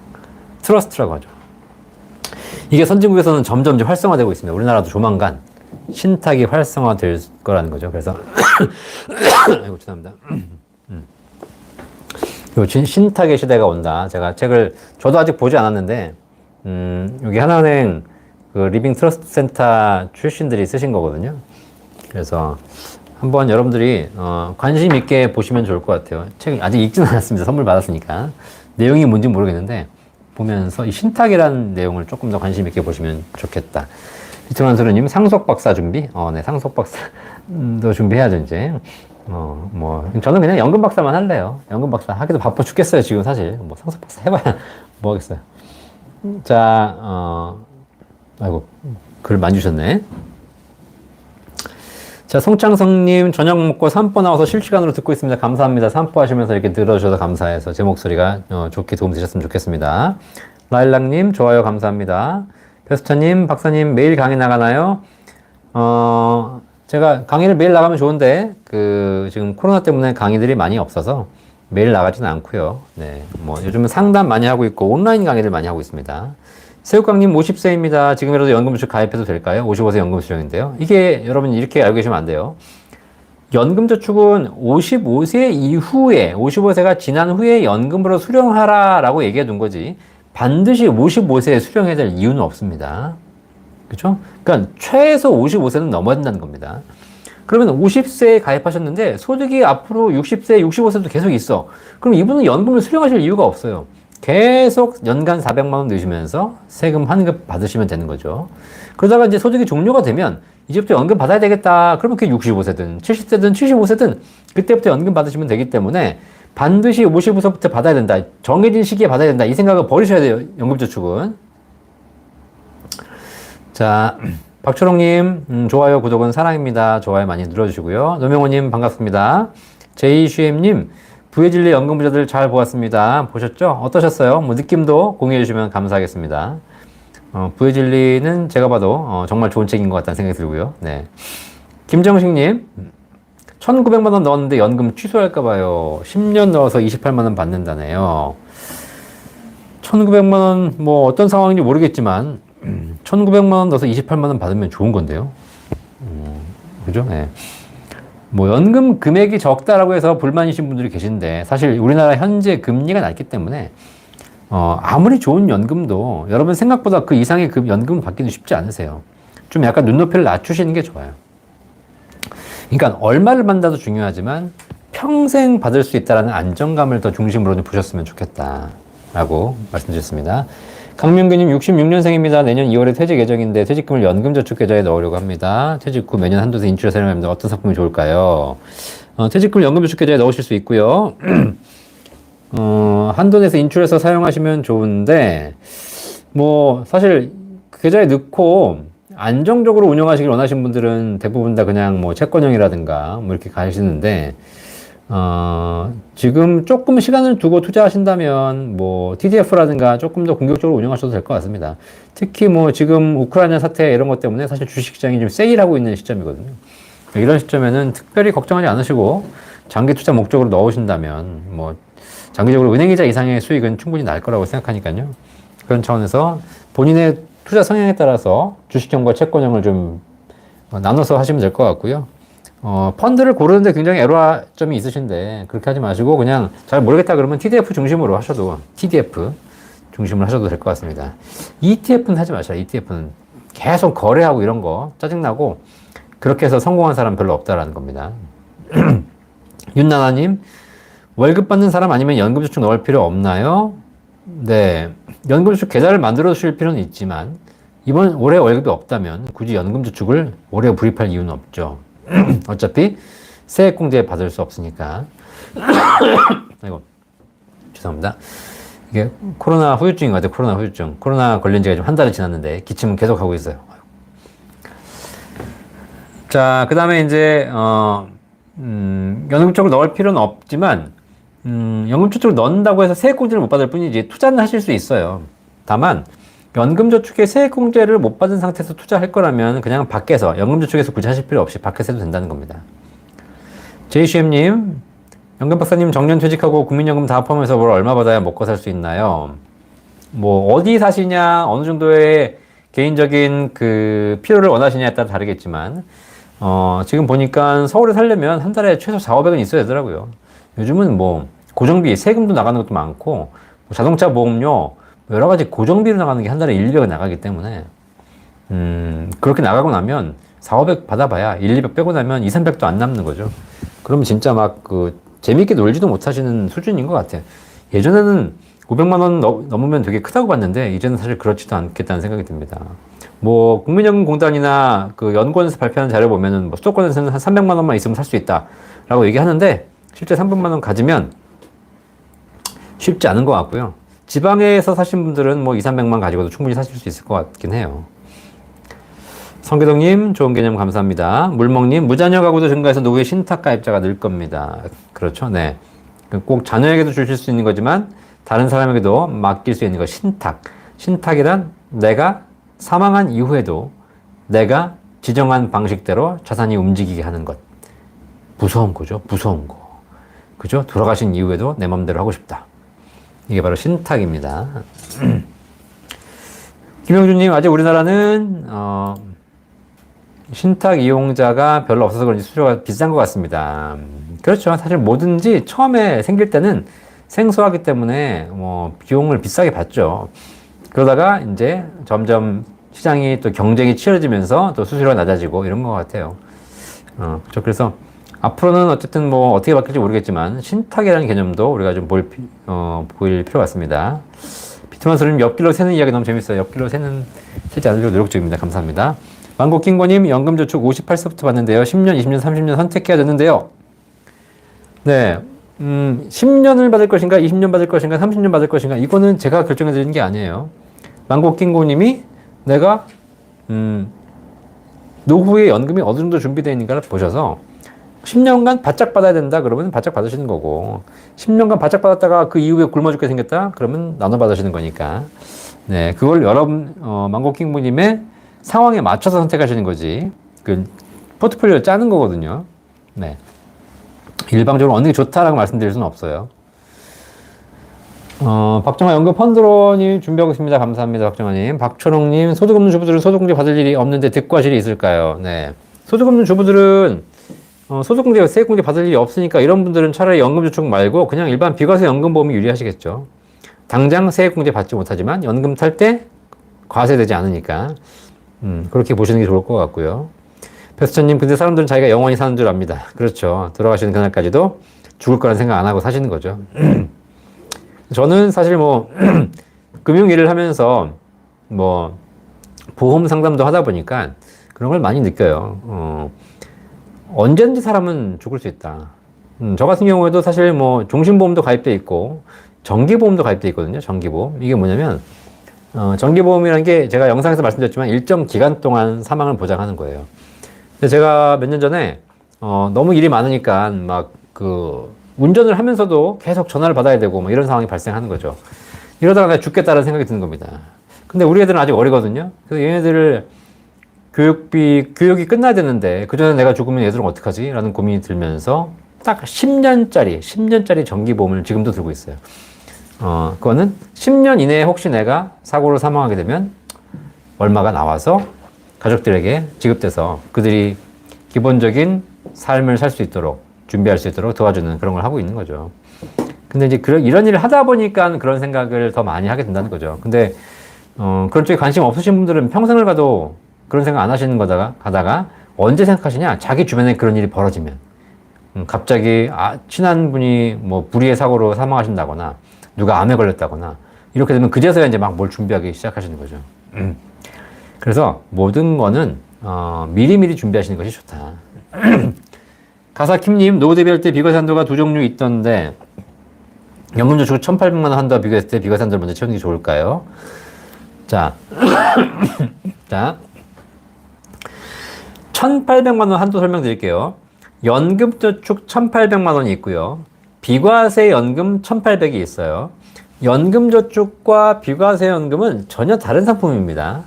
트러스트라고 하죠. 이게 선진국에서는 점점 활성화되고 있습니다. 우리나라도 조만간 신탁이 활성화될 거라는 거죠. 그래서 아이고 죄송합니다. 신탁의 시대가 온다. 제가 책을 저도 아직 보지 않았는데 여기 하나은행 그 리빙 트러스트 센터 출신들이 쓰신 거거든요. 그래서 한번 여러분들이 관심 있게 보시면 좋을 것 같아요. 책 아직 읽지는 않았습니다. 선물 받았으니까. 내용이 뭔지 모르겠는데 보면서 이 신탁이라는 내용을 조금 더 관심 있게 보시면 좋겠다. 이청환 소리님 상속 박사 준비? 네, 상속 박사도 준비해야죠 이제. 뭐 저는 그냥 연금 박사만 할래요. 연금 박사 하기도 바빠 죽겠어요 지금 사실. 뭐 상속 박사 해봐야 뭐 하겠어요. 자, 아이고 글 많이 주셨네. 자, 송창성님 저녁 먹고 산보 나와서 실시간으로 듣고 있습니다. 감사합니다. 산보 하시면서 이렇게 들어주셔서 감사해서 제 목소리가 좋게 도움되셨으면 좋겠습니다. 라일락님 좋아요 감사합니다. 베스터님 박사님 매일 강의 나가나요? 제가 강의를 매일 나가면 좋은데 지금 코로나 때문에 강의들이 많이 없어서 매일 나가지는 않고요. 네, 뭐 요즘은 상담 많이 하고 있고 온라인 강의를 많이 하고 있습니다. 새우깡님 50세입니다. 지금이라도 연금저축 가입해도 될까요? 55세 연금수령인데요. 이게 여러분 이렇게 알고 계시면 안 돼요. 연금저축은 55세 이후에 55세가 지난 후에 연금으로 수령하라 라고 얘기해 둔 거지 반드시 55세에 수령해야 될 이유는 없습니다. 그렇죠? 그러니까 최소 55세는 넘어야 된다는 겁니다. 그러면 50세에 가입하셨는데 소득이 앞으로 60세, 65세도 계속 있어. 그럼 이분은 연금을 수령하실 이유가 없어요. 계속 연간 400만 원 넣으시면서 세금 환급 받으시면 되는 거죠. 그러다가 이제 소득이 종료가 되면 이제부터 연금 받아야 되겠다. 그러면 그게 65세든 70세든 75세든 그때부터 연금 받으시면 되기 때문에 반드시 55세부터 받아야 된다. 정해진 시기에 받아야 된다. 이 생각을 버리셔야 돼요. 연금저축은. 자, 박초롱님, 좋아요, 구독은 사랑입니다. 좋아요 많이 눌러주시고요. 노명호님, 반갑습니다. 제이슈엠님, 부의 진리 연금부자들 잘 보았습니다. 보셨죠? 어떠셨어요? 뭐 느낌도 공유해주시면 감사하겠습니다. 부의 진리는 제가 봐도 정말 좋은 책인 것 같다는 생각이 들고요. 네. 김정식님, 1,900만 원 넣었는데 연금 취소할까봐요. 10년 넣어서 28만 원 받는다네요. 1,900만 원, 뭐 어떤 상황인지 모르겠지만, 1,900만 원 넣어서 28만 원 받으면 좋은 건데요. 그죠? 네. 뭐 연금 금액이 적다라고 해서 불만이신 분들이 계신데, 사실 우리나라 현재 금리가 낮기 때문에 아무리 좋은 연금도 여러분 생각보다 그 이상의 그 연금을 받기는 쉽지 않으세요. 좀 약간 눈높이를 낮추시는 게 좋아요. 그러니까 얼마를 받는다도 중요하지만 평생 받을 수 있다는 안정감을 더 중심으로 보셨으면 좋겠다라고 말씀드렸습니다. 강민규님 66년생입니다. 내년 2월에 퇴직 예정인데 퇴직금을 연금저축계좌에 넣으려고 합니다. 퇴직 후 매년 한도세 인출해 사용합니다. 어떤 상품이 좋을까요? 퇴직금을 연금저축계좌에 넣으실 수 있고요. 한도내에서 인출해서 사용하시면 좋은데 뭐 사실 그 계좌에 넣고 안정적으로 운영하시길 원하시는 분들은 대부분 다 그냥 뭐 채권형이라든가 뭐 이렇게 가시는데 지금 조금 시간을 두고 투자하신다면 뭐 TDF라든가 조금 더 공격적으로 운영하셔도 될 것 같습니다. 특히 뭐 지금 우크라이나 사태 이런 것 때문에 사실 주식시장이 좀 세일하고 있는 시점이거든요. 이런 시점에는 특별히 걱정하지 않으시고 장기 투자 목적으로 넣으신다면 뭐 장기적으로 은행이자 이상의 수익은 충분히 날 거라고 생각하니까요. 그런 차원에서 본인의 투자 성향에 따라서 주식형과 채권형을 좀 나눠서 하시면 될 것 같고요. 펀드를 고르는데 굉장히 애로점이 있으신데 그렇게 하지 마시고 그냥 잘 모르겠다 그러면 TDF 중심으로 하셔도 TDF 중심으로 하셔도 될 것 같습니다. ETF는 하지 마셔요. ETF는 계속 거래하고 이런 거 짜증나고 그렇게 해서 성공한 사람 별로 없다라는 겁니다. 윤나나님, 월급 받는 사람 아니면 연금저축 넣을 필요 없나요? 네, 연금저축 계좌를 만들어 주실 필요는 있지만 이번 올해 월급이 없다면 굳이 연금저축을 올해 불입할 이유는 없죠. 어차피 세액공제 받을 수 없으니까. 아이고, 죄송합니다. 이게 코로나 후유증인 것 같아요. 코로나 후유증. 코로나 걸린 지가 좀 한 달이 지났는데 기침은 계속 하고 있어요. 자, 그 다음에 이제 연금저축을 넣을 필요는 없지만 연금저축을 넣는다고 해서 세액공제를 못 받을 뿐이지 투자는 하실 수 있어요. 다만 연금저축에 세액공제를 못 받은 상태에서 투자할 거라면 그냥 밖에서 연금저축에서 굳이 하실 필요 없이 밖에서 해도 된다는 겁니다. 제이슈엠님, 연금박사님 정년퇴직하고 국민연금 다 포함해서 뭘 얼마 받아야 먹고 살 수 있나요? 뭐 어디 사시냐, 어느 정도의 개인적인 그 필요를 원하시냐에 따라 다르겠지만 지금 보니까 서울에 살려면 한 달에 최소 4,500은 있어야 되더라고요. 요즘은 뭐 고정비, 세금도 나가는 것도 많고 뭐 자동차 보험료 여러 가지 고정비로 나가는 게 한 달에 1, 200은 나가기 때문에 그렇게 나가고 나면 4,500 받아봐야 1, 200 빼고 나면 2, 300도 안 남는 거죠. 그러면 진짜 막 그 재밌게 놀지도 못하시는 수준인 것 같아요. 예전에는 500만 원 넘으면 되게 크다고 봤는데 이제는 사실 그렇지도 않겠다는 생각이 듭니다. 뭐 국민연금공단이나 그 연구원에서 발표하는 자료 보면은 뭐 수도권에서는 한 300만 원만 있으면 살 수 있다라고 얘기하는데 실제 300만 원 가지면 쉽지 않은 것 같고요. 지방에서 사신 분들은 뭐 2, 300만 가지고도 충분히 사실 수 있을 것 같긴 해요. 성계동님, 좋은 개념 감사합니다. 물먹님, 무자녀 가구도 증가해서 노후에 신탁 가입자가 늘 겁니다. 그렇죠. 네. 꼭 자녀에게도 주실 수 있는 거지만 다른 사람에게도 맡길 수 있는 거 신탁. 신탁이란 내가 사망한 이후에도 내가 지정한 방식대로 자산이 움직이게 하는 것. 무서운 거죠. 무서운 거. 그죠? 돌아가신 이후에도 내 맘대로 하고 싶다. 이게 바로 신탁입니다. 김영준님, 아직 우리나라는 신탁 이용자가 별로 없어서 그런지 수수료가 비싼 것 같습니다. 그렇죠. 사실 뭐든지 처음에 생길 때는 생소하기 때문에 뭐 비용을 비싸게 받죠. 그러다가 이제 점점 시장이 또 경쟁이 치열해지면서 또 수수료가 낮아지고 이런 것 같아요. 그렇죠. 그래서 앞으로는 어쨌든 뭐 어떻게 바뀔지 모르겠지만 신탁이라는 개념도 우리가 좀 보일 필요가 있습니다. 비트만스님 옆길로 새는 이야기 너무 재밌어요. 옆길로 새지 않으려고 노력 중입니다. 감사합니다. 왕국킹고님, 연금저축 58세부터 받는데요. 10년, 20년, 30년 선택해야 되는데요. 네, 10년을 받을 것인가, 20년 받을 것인가, 30년 받을 것인가, 이거는 제가 결정해 드리는 게 아니에요. 만곡킹고님이 내가, 노후에 연금이 어느 정도 준비되어 있는가를 보셔서 10년간 바짝 받아야 된다 그러면 바짝 받으시는 거고, 10년간 바짝 받았다가 그 이후에 굶어 죽게 생겼다 그러면 나눠 받으시는 거니까, 네, 그걸 여러분 망고킹부님의 상황에 맞춰서 선택하시는 거지, 그 포트폴리오를 짜는 거거든요. 네, 일방적으로 어느 게 좋다라고 말씀드릴 수는 없어요. 박정아 연금 펀드로님 준비하고 있습니다. 감사합니다, 박정아님. 박철홍님, 소득 없는 주부들은 소득공제 받을 일이 없는데 득과실이 있을까요? 네, 소득 없는 주부들은 소득공제, 세액공제 받을 일이 없으니까 이런 분들은 차라리 연금저축 말고 그냥 일반 비과세 연금보험이 유리하시겠죠. 당장 세액공제 받지 못하지만 연금 탈 때 과세되지 않으니까 그렇게 보시는 게 좋을 것 같고요. 배수천님, 근데 사람들은 자기가 영원히 사는 줄 압니다. 그렇죠. 돌아가시는 그날까지도 죽을 거란 생각 안 하고 사시는 거죠. 저는 사실 뭐 금융 일을 하면서 뭐 보험 상담도 하다 보니까 그런 걸 많이 느껴요. 언제든지 사람은 죽을 수 있다. 저 같은 경우에도 사실 뭐 종신보험도 가입돼 있고 정기보험도 가입돼 있거든요. 정기보험. 이게 뭐냐면 정기보험이라는 게 제가 영상에서 말씀드렸지만 일정 기간 동안 사망을 보장하는 거예요. 근데 제가 몇 년 전에 너무 일이 많으니까 막 그 운전을 하면서도 계속 전화를 받아야 되고 뭐 이런 상황이 발생하는 거죠. 이러다가 내가 죽겠다는 생각이 드는 겁니다. 근데 우리 애들은 아직 어리거든요. 그래서 얘네들을 교육이 끝나야 되는데 그 전에 내가 죽으면 얘들은 어떡하지? 라는 고민이 들면서 딱 10년짜리 정기보험을 지금도 들고 있어요. 그거는 10년 이내에 혹시 내가 사고로 사망하게 되면 얼마가 나와서 가족들에게 지급돼서 그들이 기본적인 삶을 살 수 있도록 준비할 수 있도록 도와주는 그런 걸 하고 있는 거죠. 근데 이제 이런 일을 하다 보니까 그런 생각을 더 많이 하게 된다는 거죠. 근데 그런 쪽에 관심 없으신 분들은 평생을 가도 그런 생각 안 하시는 가다가 언제 생각하시냐? 자기 주변에 그런 일이 벌어지면. 갑자기 친한 분이 뭐 불의의 사고로 사망하신다거나 누가 암에 걸렸다거나 이렇게 되면 그제서야 이제 막 뭘 준비하기 시작하시는 거죠. 그래서 모든 거는 미리미리 준비하시는 것이 좋다. 가사킴님, 노후 대비할 때 비과세 한도가 두 종류 있던데 연금저축 1,800만 원 한도와 비교했을 때 비과세 한도를 먼저 채우는 게 좋을까요? 자, 1,800만 원 한도 설명드릴게요. 연금저축 1,800만 원이 있고요. 비과세 연금 1,800이 있어요. 연금저축과 비과세 연금은 전혀 다른 상품입니다.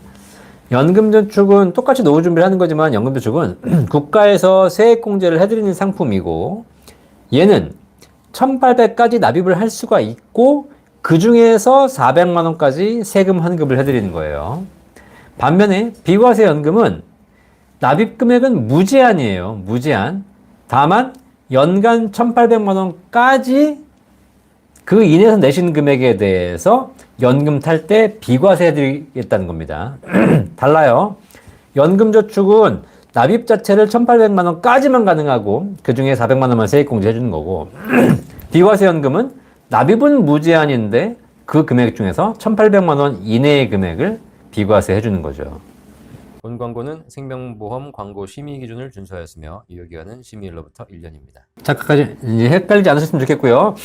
연금저축은 똑같이 노후 준비를 하는 거지만 연금저축은 국가에서 세액공제를 해드리는 상품이고 얘는 1,800까지 납입을 할 수가 있고 그 중에서 400만 원까지 세금 환급을 해드리는 거예요. 반면에 비과세 연금은 납입 금액은 무제한이에요. 무제한. 다만 연간 1,800만 원까지 그 이내에서 내신 금액에 대해서 연금 탈 때 비과세 해드리겠다는 겁니다. 달라요. 연금저축은 납입 자체를 1,800만 원까지만 가능하고 그 중에 400만 원만 세액공제 해주는 거고 비과세 연금은 납입은 무제한인데 그 금액 중에서 1,800만 원 이내의 금액을 비과세 해주는 거죠. 본 광고는 생명보험 광고 심의 기준을 준수하였으며 유효기간은 심의일로부터 1년입니다. 잠깐까지 이제 헷갈리지 않으셨으면 좋겠고요.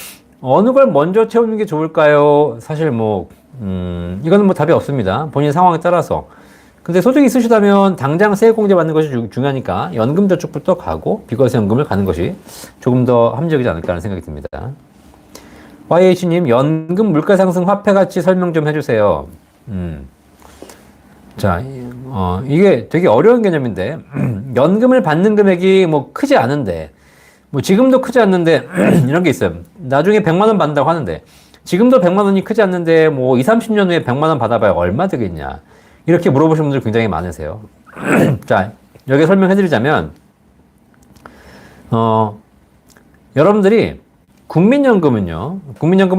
어느 걸 먼저 채우는 게 좋을까요? 사실 뭐 이거는 뭐 답이 없습니다. 본인 상황에 따라서. 근데 소득이 있으시다면 당장 세액공제 받는 것이 중요하니까 연금저축부터 가고 비과세 연금을 가는 것이 조금 더 합리적이지 않을까 하는 생각이 듭니다. YH님, 연금 물가상승 화폐가치 설명 좀 해주세요. 자, 이게 되게 어려운 개념인데 연금을 받는 금액이 뭐 크지 않은데 뭐 지금도 크지 않는데 이런 게 있어요. 나중에 100만 원 받는다고 하는데 지금도 100만 원이 크지 않는데 뭐 20, 30년 후에 100만 원 받아봐야 얼마 되겠냐. 이렇게 물어보시는 분들 굉장히 많으세요. 자, 여기 설명해드리자면 여러분들이 국민연금은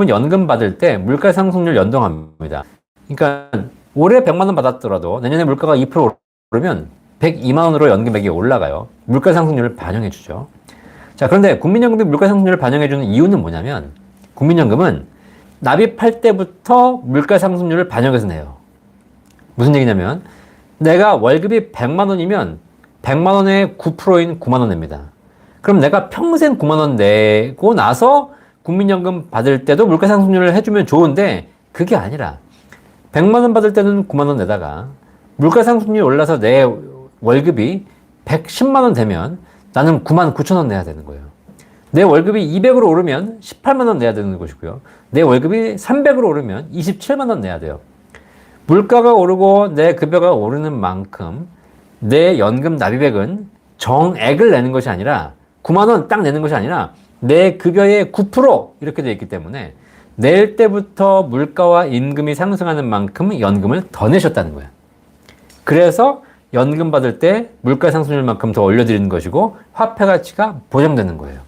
연금 받을 때 물가 상승률 연동합니다. 그러니까 올해 100만 원 받았더라도 내년에 물가가 2% 오르면 102만 원으로 연금액이 올라가요. 물가 상승률을 반영해 주죠. 자, 그런데 국민연금이 물가 상승률을 반영해 주는 이유는 뭐냐면 국민연금은 납입할 때부터 물가 상승률을 반영해서 내요. 무슨 얘기냐면 내가 월급이 100만 원이면 100만 원에 9%인 9만 원 냅니다. 그럼 내가 평생 9만 원 내고 나서 국민연금 받을 때도 물가상승률을 해주면 좋은데 그게 아니라 100만 원 받을 때는 9만 원 내다가 물가상승률이 올라서 내 월급이 110만 원 되면 나는 9만 9천 원 내야 되는 거예요. 내 월급이 200으로 오르면 18만 원 내야 되는 것이고요. 내 월급이 300으로 오르면 27만 원 내야 돼요. 물가가 오르고 내 급여가 오르는 만큼 내 연금 납입액은 정액을 내는 것이 아니라 9만 원 딱 내는 것이 아니라 내 급여의 9% 이렇게 되어 있기 때문에 낼 때부터 물가와 임금이 상승하는 만큼 연금을 더 내셨다는 거야. 그래서 연금 받을 때 물가 상승률만큼 더 올려드리는 것이고 화폐 가치가 보장되는 거예요.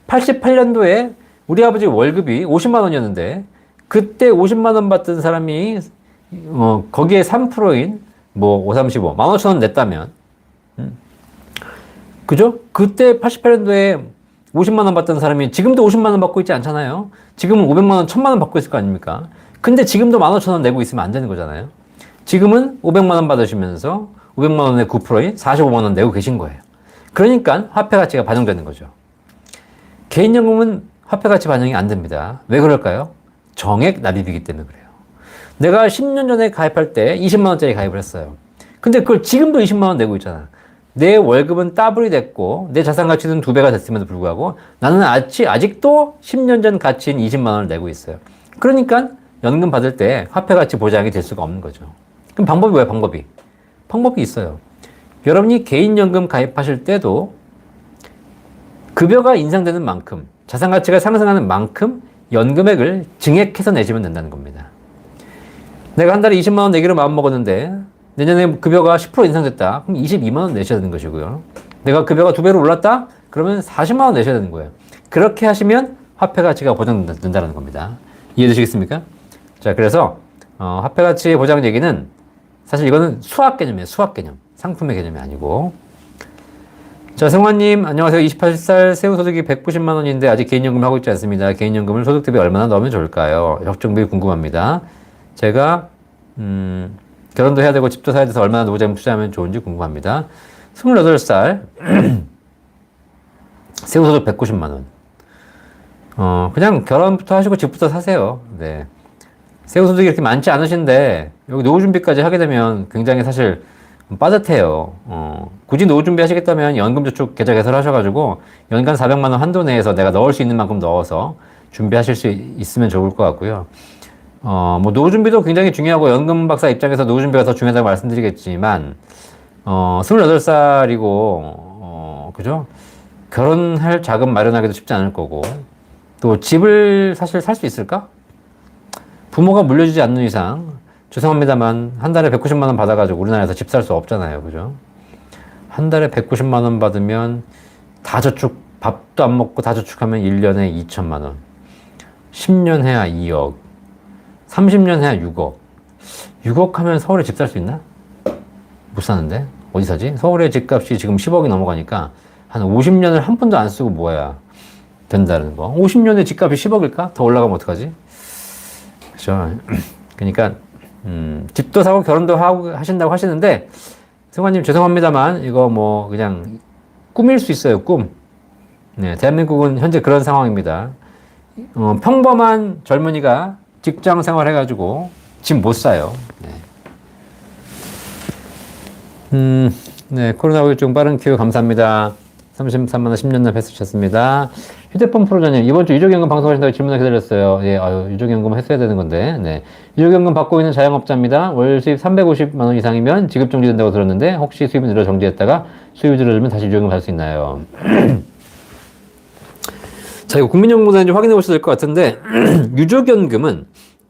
88년도에 우리 아버지 월급이 50만 원이었는데 그때 50만 원 받던 사람이 거기에 3%인 뭐 5, 35, 15,000원 냈다면 그죠? 그때 88년도에 50만 원 받던 사람이 지금도 50만 원 받고 있지 않잖아요. 지금은 500만 원, 1000만 원 받고 있을 거 아닙니까? 근데 지금도 15,000원 내고 있으면 안 되는 거잖아요. 지금은 500만 원 받으시면서 500만 원의 9%인 45만 원 내고 계신 거예요. 그러니까 화폐 가치가 반영되는 거죠. 개인연금은 화폐 가치 반영이 안 됩니다. 왜 그럴까요? 정액 납입이기 때문에 그래요. 내가 10년 전에 가입할 때 20만 원짜리 가입을 했어요. 근데 그걸 지금도 20만 원 내고 있잖아. 내 월급은 더블이 됐고 내 자산 가치는 2배가 됐음에도 불구하고 나는 아직도 10년 전 가치인 20만 원을 내고 있어요. 그러니까 연금 받을 때 화폐 가치 보장이 될 수가 없는 거죠. 그럼 방법이 뭐예요? 방법이 있어요. 여러분이 개인연금 가입하실 때도 급여가 인상되는 만큼 자산 가치가 상승하는 만큼 연금액을 증액해서 내시면 된다는 겁니다. 내가 한 달에 20만 원 내기로 마음먹었는데 내년에 급여가 10% 인상됐다. 그럼 22만 원 내셔야 되는 것이고요. 내가 급여가 2배로 올랐다? 그러면 40만 원 내셔야 되는 거예요. 그렇게 하시면 화폐 가치가 보장된다는 겁니다. 이해되시겠습니까? 자, 그래서 화폐 가치 보장 얘기는 사실 이거는 수학 개념이에요. 수학 개념. 상품의 개념이 아니고. 자, 성환님, 안녕하세요. 28살 세후소득이 190만 원인데 아직 개인연금을 하고 있지 않습니다. 개인연금을 소득 대비 얼마나 넣으면 좋을까요? 적정비 궁금합니다. 제가 결혼도 해야 되고 집도 사야 돼서 얼마나 노후자금 투자하면 좋은지 궁금합니다. 28살 세후소득 190만 원. 그냥 결혼부터 하시고 집부터 사세요. 네. 세후소득이 이렇게 많지 않으신데 여기 노후 준비까지 하게 되면 굉장히 사실 빠듯해요. 굳이 노후 준비 하시겠다면 연금저축 계좌 개설을 하셔가지고 연간 400만 원 한도 내에서 내가 넣을 수 있는 만큼 넣어서 준비하실 수 있으면 좋을 것 같고요. 뭐 노후 준비도 굉장히 중요하고 연금 박사 입장에서 노후 준비가 더 중요하다고 말씀드리겠지만 28살이고 그죠? 결혼할 자금 마련하기도 쉽지 않을 거고 또 집을 사실 살 수 있을까? 부모가 물려주지 않는 이상 죄송합니다만 한 달에 190만 원 받아가지고 우리나라에서 집 살 수 없잖아요. 그죠? 한 달에 190만 원 받으면 다 저축, 밥도 안 먹고 다 저축하면 1년에 2천만 원. 10년 해야 2억. 30년 해야 6억. 6억 하면 서울에 집 살 수 있나? 못 사는데? 어디 사지? 서울의 집값이 지금 10억이 넘어가니까 한 50년을 한 푼도 안 쓰고 뭐야 된다는 거. 50년에 집값이 10억일까? 더 올라가면 어떡하지? 그죠? 그러니까 집도 사고 결혼도 하고 하신다고 하시는데 성환님 죄송합니다만 이거 뭐 그냥 꿈일 수 있어요. 꿈. 네, 대한민국은 현재 그런 상황입니다. 평범한 젊은이가 직장 생활 해가지고 집 못 사요. 네. 네, 코로나19 빠른 큐 감사합니다. 33만 원 10년 납 했으셨습니다. 휴대폰 프로자님, 이번 주 유족연금 방송하신다고 질문을 기다렸어요. 예, 유족연금 했어야 되는 건데, 네. 유족연금 받고 있는 자영업자입니다. 월 수입 350만 원 이상이면 지급 정지된다고 들었는데, 혹시 수입이 늘어 정지했다가 수입이 줄어들면 다시 유족연금 받을 수 있나요? 자, 이거 국민연금공단에 좀 확인해 보셔야 될 것 같은데,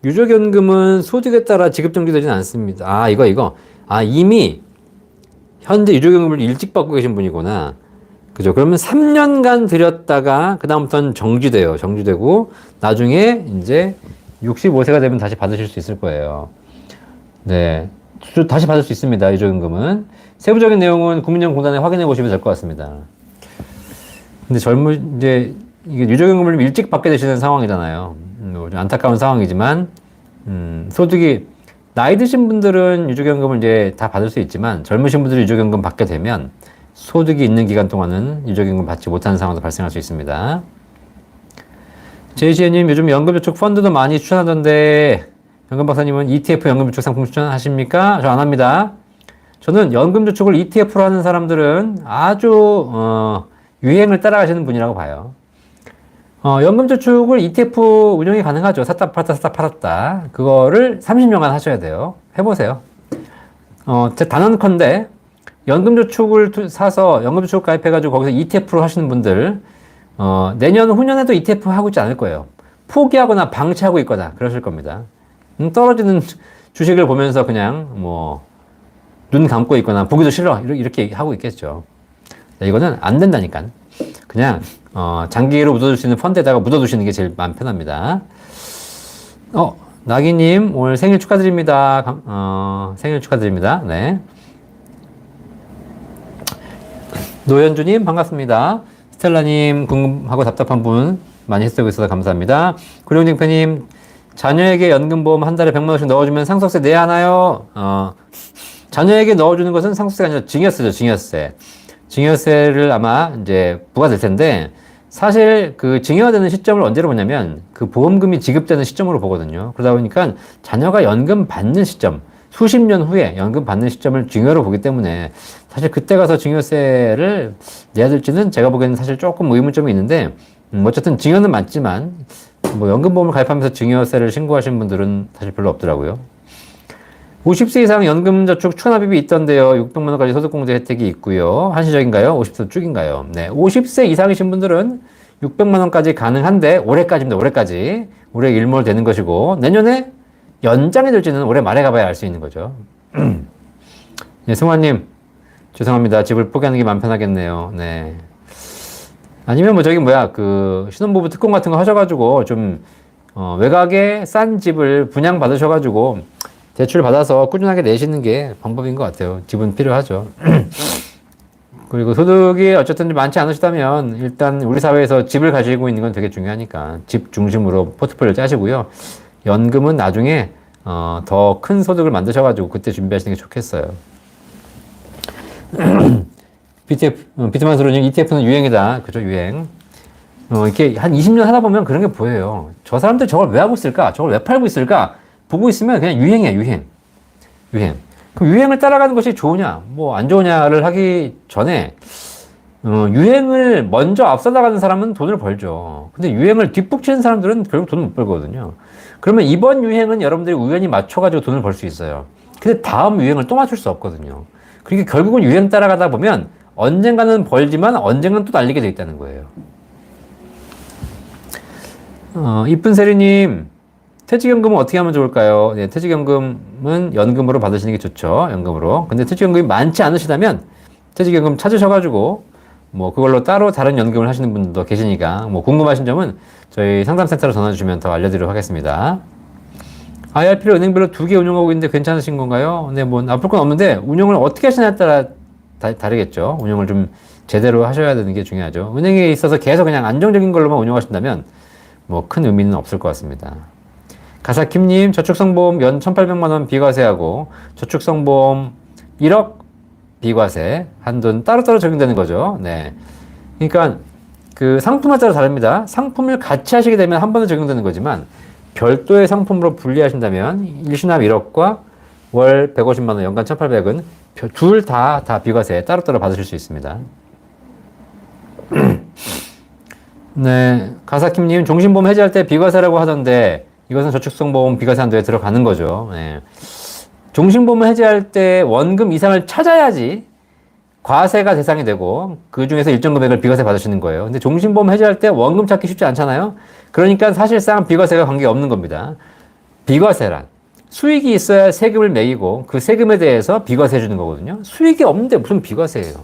유족연금은 소득에 따라 지급 정지되지는 않습니다. 이거. 이미 현재 유족연금을 일찍 받고 계신 분이구나. 그죠? 그러면 3년간 들였다가 그다음부터는 정지되고 나중에 이제 65세가 되면 다시 받으실 수 있을 거예요. 네. 다시 받을 수 있습니다. 유족연금은. 세부적인 내용은 국민연금공단에 확인해 보시면 될 것 같습니다. 근데 이제 이게 유족연금을 좀 일찍 받게 되시는 상황이잖아요. 좀 안타까운 상황이지만 소득이 나이 드신 분들은 유족연금을 이제 다 받을 수 있지만 젊으신 분들이 유족연금 받게 되면 소득이 있는 기간 동안은 유족연금 받지 못하는 상황도 발생할 수 있습니다. 제이지님 요즘 연금저축 펀드도 많이 추천하던데 연금 박사님은 ETF 연금저축 상품 추천하십니까? 저 안 합니다. 저는 연금저축을 ETF로 하는 사람들은 아주 유행을 따라가시는 분이라고 봐요. 연금저축을 ETF 운영이 가능하죠. 샀다 팔았다 샀다 팔았다. 그거를 30년간 하셔야 돼요. 해보세요. 단언컨대 연금저축을 사서 연금저축 가입해가지고 거기서 ETF로 하시는 분들 내년 후년에도 ETF 하고 있지 않을 거예요. 포기하거나 방치하고 있거나 그러실 겁니다. 떨어지는 주식을 보면서 그냥 눈 감고 있거나 보기도 싫어 이렇게 하고 있겠죠. 이거는 안 된다니까. 그냥 장기로 묻어둘 수 있는 펀드에다가 묻어두시는 게 제일 마음 편합니다. 나기님 오늘 생일 축하드립니다. 생일 축하드립니다. 네. 노현주님 반갑습니다. 스텔라님 궁금하고 답답한 분 많이 해주고 있어서 감사합니다. 구룡쟁패님 자녀에게 연금보험 한 달에 100만 원씩 넣어주면 상속세 내야 하나요? 자녀에게 넣어주는 것은 상속세가 아니라 증여세죠. 증여세를 아마 이제 부과될 텐데 사실 그 증여되는 시점을 언제로 보냐면 그 보험금이 지급되는 시점으로 보거든요. 그러다 보니까 자녀가 연금 받는 시점, 수십 년 후에 연금 받는 시점을 증여로 보기 때문에 사실 그때 가서 증여세를 내야 될지는 제가 보기에는 사실 조금 의문점이 있는데 어쨌든 증여는 맞지만 연금보험을 가입하면서 증여세를 신고하신 분들은 사실 별로 없더라고요. 50세 이상 연금저축 추가납입이 있던데요. 600만 원까지 소득공제 혜택이 있고요. 한시적인가요? 50세 쭉인가요? 네, 50세 이상이신 분들은 600만 원까지 가능한데 올해까지입니다. 올해 일몰되는 것이고 내년에 연장이 될지는 올해 말에 가봐야 알 수 있는 거죠. 네, 승환님 죄송합니다. 집을 포기하는 게 마음 편하겠네요. 네. 아니면 신혼부부 특권 같은 거 하셔가지고 좀 외곽에 싼 집을 분양 받으셔가지고 대출 받아서 꾸준하게 내시는 게 방법인 것 같아요. 집은 필요하죠. 그리고 소득이 어쨌든 많지 않으시다면 일단 우리 사회에서 집을 가지고 있는 건 되게 중요하니까 집 중심으로 포트폴리오 짜시고요. 연금은 나중에 더 큰 소득을 만드셔가지고 그때 준비하시는 게 좋겠어요. 비트만스로님 ETF는 유행이다. 그죠, 유행. 이렇게 한 20년 하다 보면 그런 게 보여요. 저 사람들 저걸 왜 하고 있을까? 저걸 왜 팔고 있을까? 보고 있으면 그냥 유행이야, 유행. 그럼 유행을 따라가는 것이 좋으냐, 안 좋으냐를 하기 전에, 유행을 먼저 앞서 나가는 사람은 돈을 벌죠. 근데 유행을 뒷북치는 사람들은 결국 돈을 못 벌거든요. 그러면 이번 유행은 여러분들이 우연히 맞춰가지고 돈을 벌 수 있어요. 근데 다음 유행을 또 맞출 수 없거든요. 그러니까 결국은 유행 따라가다 보면 언젠가는 벌지만 언젠가는 또 날리게 돼 있다는 거예요. 이쁜 세리님, 퇴직연금은 어떻게 하면 좋을까요? 네, 퇴직연금은 연금으로 받으시는 게 좋죠. 연금으로. 근데 퇴직연금이 많지 않으시다면 퇴직연금 찾으셔가지고 그걸로 따로 다른 연금을 하시는 분들도 계시니까 궁금하신 점은 저희 상담센터로 전화 주시면 더 알려드리도록 하겠습니다. IRP를 은행별로 2개 운영하고 있는데 괜찮으신 건가요? 네, 나쁠 건 없는데 운영을 어떻게 하시냐에 따라 다르겠죠. 운영을 좀 제대로 하셔야 되는 게 중요하죠. 은행에 있어서 계속 그냥 안정적인 걸로만 운영하신다면 큰 의미는 없을 것 같습니다. 가사킴님, 저축성보험 연 1,800만 원 비과세하고 저축성보험 1억 비과세 한돈 따로따로 적용되는 거죠. 네. 그러니까 그 상품에 따라 다릅니다. 상품을 같이 하시게 되면 한 번에 적용되는 거지만 별도의 상품으로 분리하신다면 일시납 1억과 월 150만 원, 연간 1,800은 둘 다 비과세 따로따로 받으실 수 있습니다. 네, 가사킴님 종신보험 해지할 때 비과세라고 하던데 이것은 저축성보험 비과세 한도에 들어가는 거죠. 네. 종신보험을 해지할 때 원금 이상을 찾아야지 과세가 대상이 되고 그 중에서 일정 금액을 비과세 받으시는 거예요. 근데 종신보험 해지할 때 원금 찾기 쉽지 않잖아요. 그러니까 사실상 비과세가 관계가 없는 겁니다. 비과세란 수익이 있어야 세금을 매기고 그 세금에 대해서 비과세 해주는 거거든요. 수익이 없는데 무슨 비과세예요.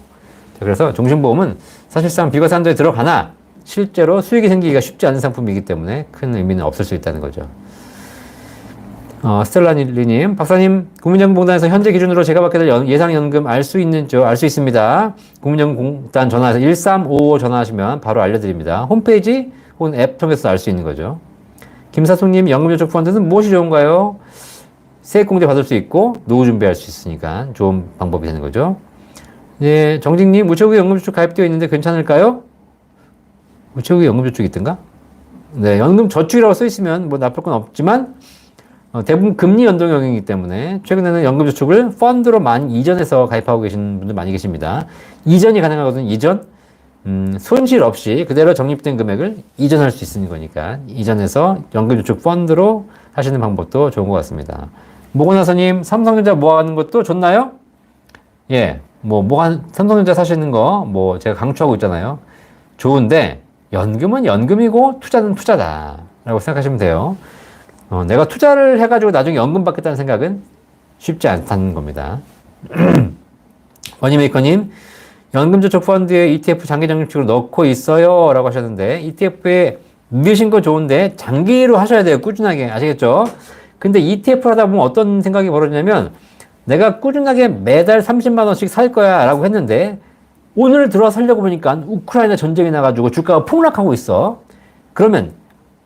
그래서 종신보험은 사실상 비과세 한도에 들어가나 실제로 수익이 생기기가 쉽지 않은 상품이기 때문에 큰 의미는 없을 수 있다는 거죠. 스텔라리님, 박사님, 국민연금공단에서 현재 기준으로 제가 받게 될 예상연금 알 수 있습니다. 국민연금공단 전화해서 1355 전화하시면 바로 알려드립니다. 홈페이지 혹은 앱 통해서 알 수 있는 거죠. 김사숙님, 연금저축펀드는 무엇이 좋은가요? 세액공제 받을 수 있고 노후 준비할 수 있으니까 좋은 방법이 되는 거죠. 예, 정직님, 우체국에 연금저축 가입되어 있는데 괜찮을까요? 우체국에 연금저축이 있던가? 네, 연금 저축이라고 써 있으면 뭐 나쁠 건 없지만 대부분 금리 연동형이기 때문에 최근에는 연금 저축을 펀드로 많이 이전해서 가입하고 계신 분들 많이 계십니다. 이전이 가능하거든요. 이전. 손실 없이 그대로 적립된 금액을 이전할 수 있는 거니까 이전해서 연금저축 펀드로 하시는 방법도 좋은 것 같습니다. 모고나서님, 삼성전자 모아가는 것도 좋나요? 예, 삼성전자 사시는 거 제가 강추하고 있잖아요. 좋은데 연금은 연금이고 투자는 투자다라고 생각하시면 돼요. 내가 투자를 해가지고 나중에 연금 받겠다는 생각은 쉽지 않다는 겁니다. 머니메이커님, 연금저축 펀드에 ETF 장기 적립식으로 넣고 있어요 라고 하셨는데, ETF에 넣으신 거 좋은데 장기로 하셔야 돼요. 꾸준하게. 아시겠죠? 근데 ETF 하다 보면 어떤 생각이 벌어지냐면, 내가 꾸준하게 매달 30만 원씩 살 거야 라고 했는데 오늘 들어와 살려고 보니까 우크라이나 전쟁이 나가지고 주가가 폭락하고 있어. 그러면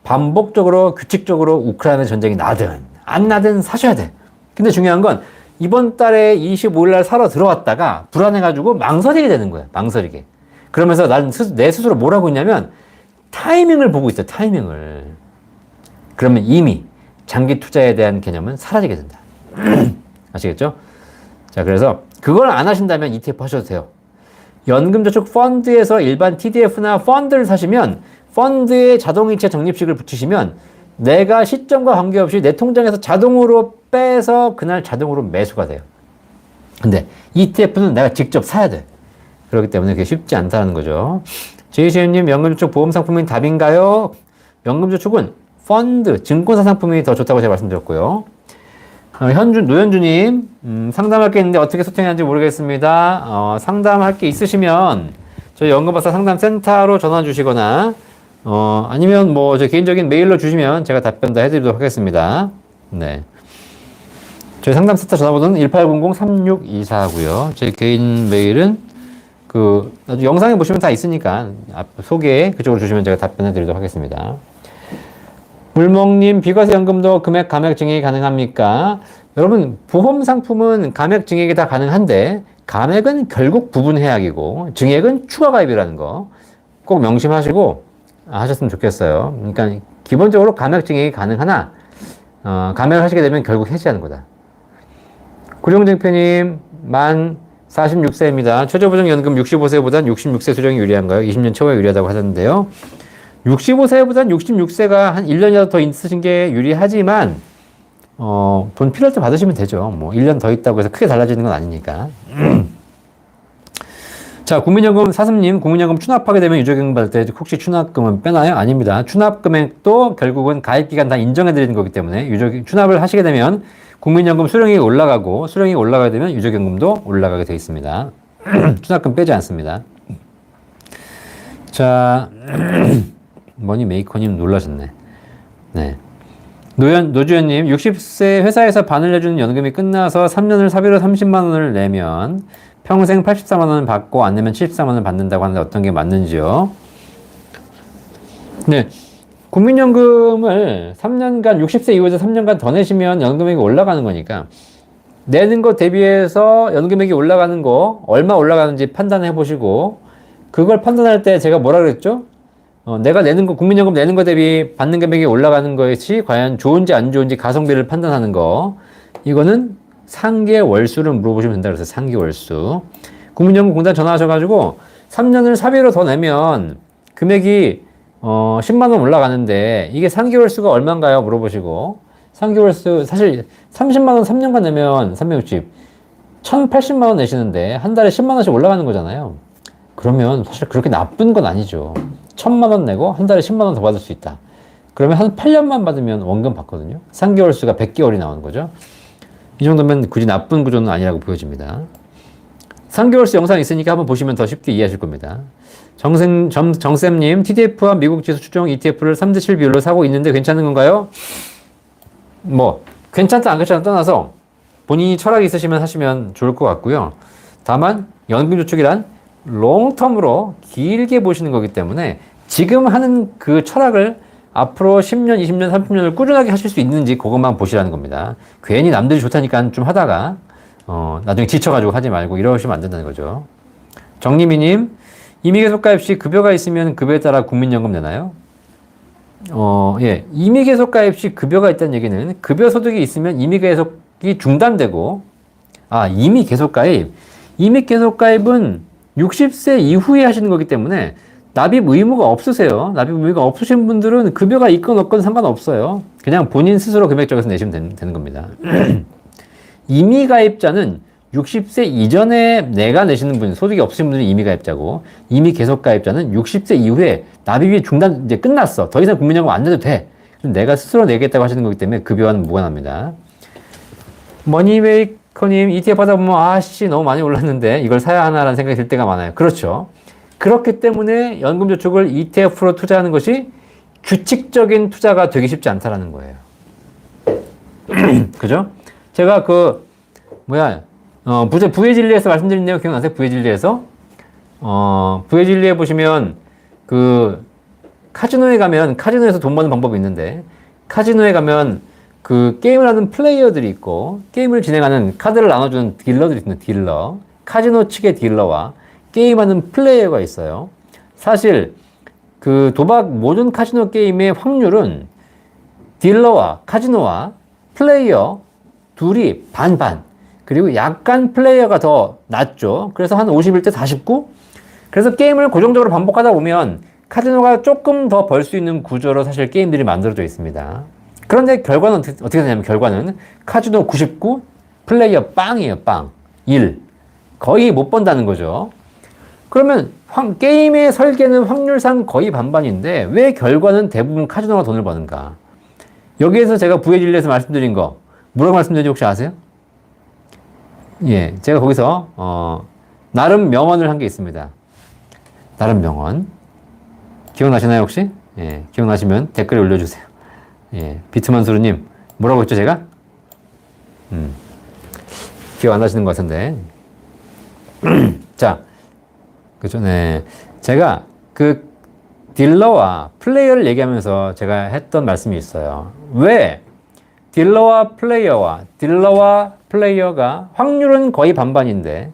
반복적으로 규칙적으로 우크라이나 전쟁이 나든 안 나든 사셔야 돼. 근데 중요한 건 이번 달에 25일 날 사러 들어왔다가 불안해가지고 망설이게 되는 거야. 망설이게. 그러면서 난 내 스스로 뭘 하고 있냐면 타이밍을 보고 있어. 타이밍을. 그러면 이미 장기 투자에 대한 개념은 사라지게 된다. 아시겠죠? 자, 그래서 그걸 안 하신다면 ETF 하셔도 돼요. 연금저축 펀드에서 일반 TDF나 펀드를 사시면 펀드에 자동이체 적립식을 붙이시면 내가 시점과 관계없이 내 통장에서 자동으로 빼서 그날 자동으로 매수가 돼요. 근데 ETF는 내가 직접 사야 돼. 그렇기 때문에 그게 쉽지 않다는 거죠. 제이시엠님, 연금저축 보험상품이 답인가요? 연금저축은 펀드, 증권사 상품이 더 좋다고 제가 말씀드렸고요. 노현주님, 상담할 게 있는데 어떻게 소통해야 하는지 모르겠습니다. 상담할 게 있으시면 저희 연금박사 상담센터로 전화 주시거나, 아니면 제 개인적인 메일로 주시면 제가 답변 다 해드리도록 하겠습니다. 네. 저희 상담센터 전화번호는 1800-3624고요. 제 개인 메일은 나중에 영상에 보시면 다 있으니까 소개 그쪽으로 주시면 제가 답변해 드리도록 하겠습니다. 물먹님, 비과세연금도 금액 감액 증액이 가능합니까? 여러분, 보험 상품은 감액 증액이 다 가능한데 감액은 결국 부분 해약이고 증액은 추가 가입이라는 거 꼭 명심하시고 하셨으면 좋겠어요. 그러니까 기본적으로 감액 증액이 가능하나 감액을 하시게 되면 결국 해지하는 거다. 구룡쟁표님, 만 46세입니다. 최저보장연금 65세보단 66세 수령이 유리한가요? 20년 최고가 유리하다고 하셨는데요. 65세보단 66세가 한 1년이라도 더 있으신 게 유리하지만, 돈 필요할 때 받으시면 되죠. 1년 더 있다고 해서 크게 달라지는 건 아니니까. 자, 국민연금 사슴님, 국민연금 추납하게 되면 유저연금 받을 때 혹시 추납금은 빼나요? 아닙니다. 추납금액도 결국은 가입기간 다 인정해드리는 거기 때문에 추납을 하시게 되면 국민연금 수령이 올라가고 수령이 올라가게 되면 유저연금도 올라가게 되어 있습니다. 추납금 빼지 않습니다. 자, 머니메이커님 놀라셨네. 네. 노주현님, 60세 회사에서 반을 내주는 연금이 끝나서 3년을 사비로 30만원을 내면 평생 84만원을 받고 안 내면 74만원을 받는다고 하는데 어떤 게 맞는지요? 네. 국민연금을 3년간, 60세 이후에서 3년간 더 내시면 연금액이 올라가는 거니까 내는 거 대비해서 연금액이 올라가는 거 얼마 올라가는지 판단해 보시고 그걸 판단할 때 제가 뭐라 그랬죠? 내가 내는 거, 국민연금 내는 거 대비 받는 금액이 올라가는 것이 과연 좋은지 안 좋은지 가성비를 판단하는 거. 이거는 상계 월수를 물어보시면 된다 그래서 상계 월수. 국민연금공단 전화하셔가지고 3년을 사비로 더 내면 금액이 10만원 올라가는데 이게 상계 월수가 얼마인가요? 물어보시고 상계 월수 사실 30만원 3년간 내면 360 1080만원 내시는데 한 달에 10만원씩 올라가는 거잖아요. 그러면 사실 그렇게 나쁜 건 아니죠. 1000만원 내고 한 달에 10만원 더 받을 수 있다. 그러면 한 8년만 받으면 원금 받거든요. 3개월 수가 100개월이 나오는 거죠. 이 정도면 굳이 나쁜 구조는 아니라고 보여집니다. 3개월 수 영상 있으니까 한번 보시면 더 쉽게 이해하실 겁니다. 정쌤님, TDF와 미국 지수 추종 ETF를 3대7 비율로 사고 있는데 괜찮은 건가요? 괜찮다 안 괜찮다 떠나서 본인이 철학이 있으시면 하시면 좋을 것 같고요. 다만 연금저축이란 롱텀으로 길게 보시는 거기 때문에 지금 하는 그 철학을 앞으로 10년, 20년, 30년을 꾸준하게 하실 수 있는지 그것만 보시라는 겁니다. 괜히 남들이 좋다니까 좀 하다가 나중에 지쳐가지고 하지 말고 이러시면 안 된다는 거죠. 정리미님, 임의계속 가입 시 급여가 있으면 급여에 따라 국민연금 내나요? 예. 임의계속가입 시 급여가 있다는 얘기는 급여 소득이 있으면 임의계속이 중단되고, 임의계속가입. 임의계속가입은 60세 이후에 하시는 거기 때문에 납입 의무가 없으세요. 납입 의무가 없으신 분들은 급여가 있건 없건 상관없어요. 그냥 본인 스스로 금액적에서 내시면 되는 겁니다. 임의가입자는 60세 이전에 내가 내시는 분, 소득이 없으신 분들이 임의가입자고, 임의계속가입자는 60세 이후에 납입이 이제 끝났어. 더 이상 국민연금 안 내도 돼. 그럼 내가 스스로 내겠다고 하시는 거기 때문에 급여와는 무관합니다. 머니메이커님, ETF 하다 보면, 너무 많이 올랐는데, 이걸 사야 하나라는 생각이 들 때가 많아요. 그렇죠. 그렇기 때문에 연금저축을 ETF로 투자하는 것이 규칙적인 투자가 되기 쉽지 않다라는 거예요. 그죠? 제가 부의 진리에서 말씀드린 내용 기억나세요? 부의 진리에서? 부의 진리에 보시면, 카지노에 가면, 카지노에서 돈 버는 방법이 있는데, 카지노에 가면, 게임을 하는 플레이어들이 있고, 게임을 진행하는 카드를 나눠주는 딜러들이 있습니다. 딜러. 카지노 측의 딜러와 게임하는 플레이어가 있어요. 사실, 모든 카지노 게임의 확률은 딜러와 카지노와 플레이어 둘이 반반. 그리고 약간 플레이어가 더 낮죠. 그래서 한 51대 49? 그래서 게임을 고정적으로 반복하다 보면 카지노가 조금 더 벌 수 있는 구조로 사실 게임들이 만들어져 있습니다. 그런데 결과는 어떻게 되냐면 결과는 카지노 99, 플레이어 빵이에요. 빵. 1. 거의 못 번다는 거죠. 그러면 게임의 설계는 확률상 거의 반반인데 왜 결과는 대부분 카지노가 돈을 버는가? 여기에서 제가 부의 진리에서 말씀드린 거 뭐라고 말씀드린지 혹시 아세요? 예, 제가 거기서 나름 명언을 한 게 있습니다. 나름 명언 기억나시나요 혹시? 예, 기억나시면 댓글에 올려주세요. 예, 비트만수르님 뭐라고 했죠 제가? 기억 안 나시는 것 같은데. 자, 그죠? 네, 제가 딜러와 플레이어를 얘기하면서 제가 했던 말씀이 있어요. 왜 딜러와 플레이어가 확률은 거의 반반인데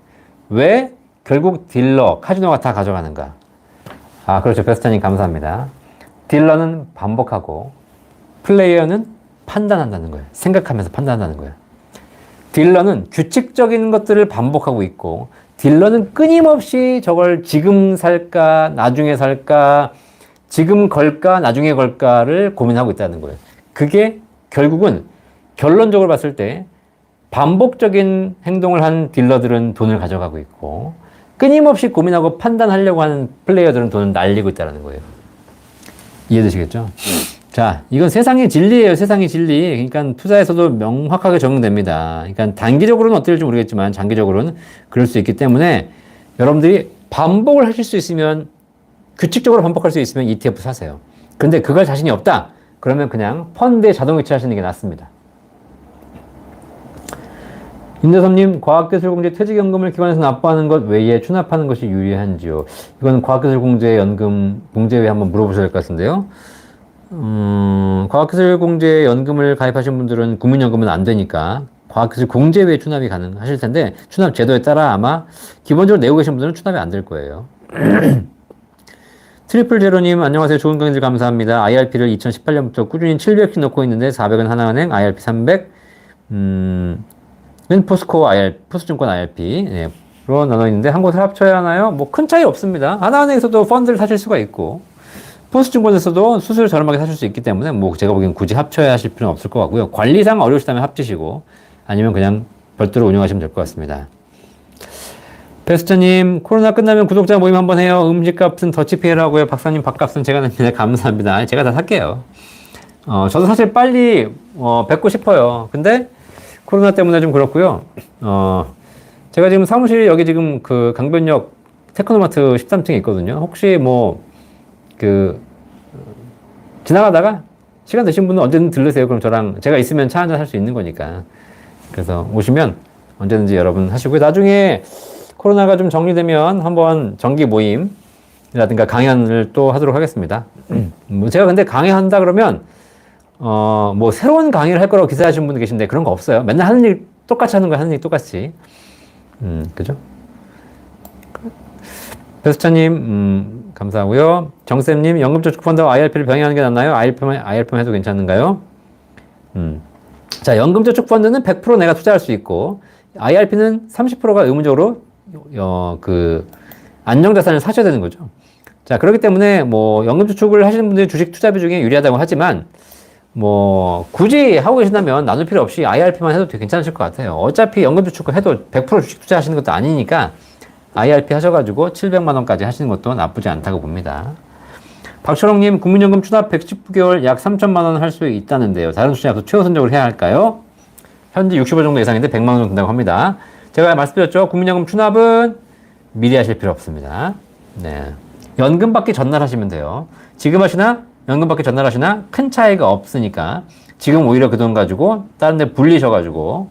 왜 결국 딜러, 카지노가 다 가져가는가? 그렇죠. 베스타님 감사합니다. 딜러는 반복하고 플레이어는 판단한다는 거예요. 생각하면서 판단한다는 거예요. 딜러는 규칙적인 것들을 반복하고 있고 딜러는 끊임없이 저걸 지금 살까, 나중에 살까, 지금 걸까, 나중에 걸까를 고민하고 있다는 거예요. 그게 결국은 결론적으로 봤을 때 반복적인 행동을 한 딜러들은 돈을 가져가고 있고 끊임없이 고민하고 판단하려고 하는 플레이어들은 돈을 날리고 있다는 거예요. 이해되시겠죠? 자, 이건 세상의 진리예요. 세상의 진리. 그러니까 투자에서도 명확하게 적용됩니다. 그러니까 단기적으로는 어떨지 모르겠지만 장기적으로는 그럴 수 있기 때문에 여러분들이 반복을 하실 수 있으면 규칙적으로 반복할 수 있으면 ETF 사세요. 근데 그걸 자신이 없다. 그러면 그냥 펀드에 자동 이체하시는 게 낫습니다. 임대섭님, 과학기술공제 퇴직연금을 기관에서 납부하는 것 외에 추납하는 것이 유리한지요? 이건 과학기술공제연금 공제에 한번 물어보셔야 될 것 같은데요. 과학기술공제연금을 가입하신 분들은 국민연금은 안 되니까 과학기술공제 외에 추납이 가능하실 텐데 추납 제도에 따라 아마 기본적으로 내고 계신 분들은 추납이 안 될 거예요. 트리플 제로님, 안녕하세요. 좋은 강의들 감사합니다. IRP를 2018년부터 꾸준히 700씩 넣고 있는데 400은 하나은행, IRP 300, 포스증권 IRP, 네, 로 나눠 있는데 한 곳을 합쳐야 하나요? 뭐 큰 차이 없습니다. 하나은행에서도 펀드를 사실 수가 있고, 포스증권에서도 수수료 저렴하게 사실 수 있기 때문에 뭐 제가 보기엔 굳이 합쳐야 하실 필요는 없을 것 같고요. 관리상 어려우시다면 합치시고, 아니면 그냥 별도로 운영하시면 될 것 같습니다. 베스트님, 코로나 끝나면 구독자 모임 한번 해요. 음식값은 더치페이라고요. 박사님, 밥값은 제가 냅니다. 감사합니다. 제가 다 살게요. 저도 사실 빨리 뵙고 싶어요. 근데 코로나 때문에 좀 그렇고요. 제가 지금 사무실 여기 지금 강변역 테크노마트 13층에 있거든요. 혹시 지나가다가 시간 되신 분은 언제든 들르세요. 그럼 제가 있으면 차 한잔 할 수 있는 거니까. 그래서 오시면 언제든지 여러분 하시고요. 나중에 코로나가 좀 정리되면 한번 정기 모임이라든가 강연을 또 하도록 하겠습니다. 제가 근데 강의한다 그러면, 새로운 강의를 할 거라고 기대하시는 분들 계신데 그런 거 없어요. 맨날 하는 일 똑같이 하는 거 하는 일 똑같이. 그죠? 베스차님, 감사하고요. 정쌤님, 연금저축펀드와 IRP를 병행하는 게 낫나요? IRP만 해도 괜찮은가요? 자, 연금저축펀드는 100% 내가 투자할 수 있고, IRP는 30%가 의무적으로, 안정자산을 사셔야 되는 거죠. 자, 그렇기 때문에, 뭐, 연금저축을 하시는 분들이 주식 투자비 중에 유리하다고 하지만, 뭐, 굳이 하고 계신다면 나눌 필요 없이 IRP만 해도 되게 괜찮으실 것 같아요. 어차피 연금저축을 해도 100% 주식 투자하시는 것도 아니니까, IRP 하셔가지고 700만원까지 하시는 것도 나쁘지 않다고 봅니다. 박철홍님, 국민연금 추납 119개월 약 3천만원 할 수 있다는데요. 다른 투자도 최우선적으로 해야 할까요? 현재 60월 정도 예상인데 100만원 정도 된다고 합니다. 제가 말씀드렸죠. 국민연금 추납은 미리 하실 필요 없습니다. 네. 연금 받기 전날 하시면 돼요. 지금 하시나, 연금 받기 전날 하시나 큰 차이가 없으니까 지금 오히려 그 돈 가지고 다른 데 불리셔가지고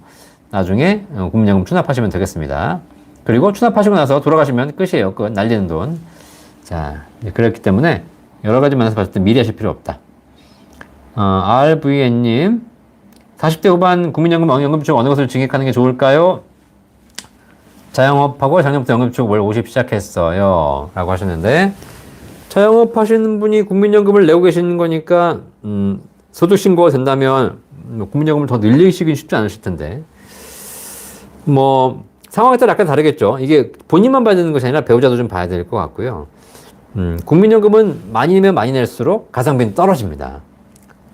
나중에 국민연금 추납하시면 되겠습니다. 그리고 추납하시고 나서 돌아가시면 끝이에요. 끝. 날리는 돈. 자, 그렇기 때문에 여러 가지 면에서 봤을 때 미리 하실 필요 없다. RVN님, 40대 후반 국민연금, 연금저축 어느 것을 증액하는 게 좋을까요? 자영업하고 작년부터 연금저축 월 50 시작했어요. 라고 하셨는데, 자영업 하시는 분이 국민연금을 내고 계시는 거니까, 소득신고가 된다면, 국민연금을 더 늘리시긴 쉽지 않으실 텐데, 뭐, 상황에 따라 약간 다르겠죠. 이게 본인만 봐야 되는 것이 아니라 배우자도 좀 봐야 될 것 같고요. 국민연금은 많이 내면 많이 낼수록 가성비는 떨어집니다.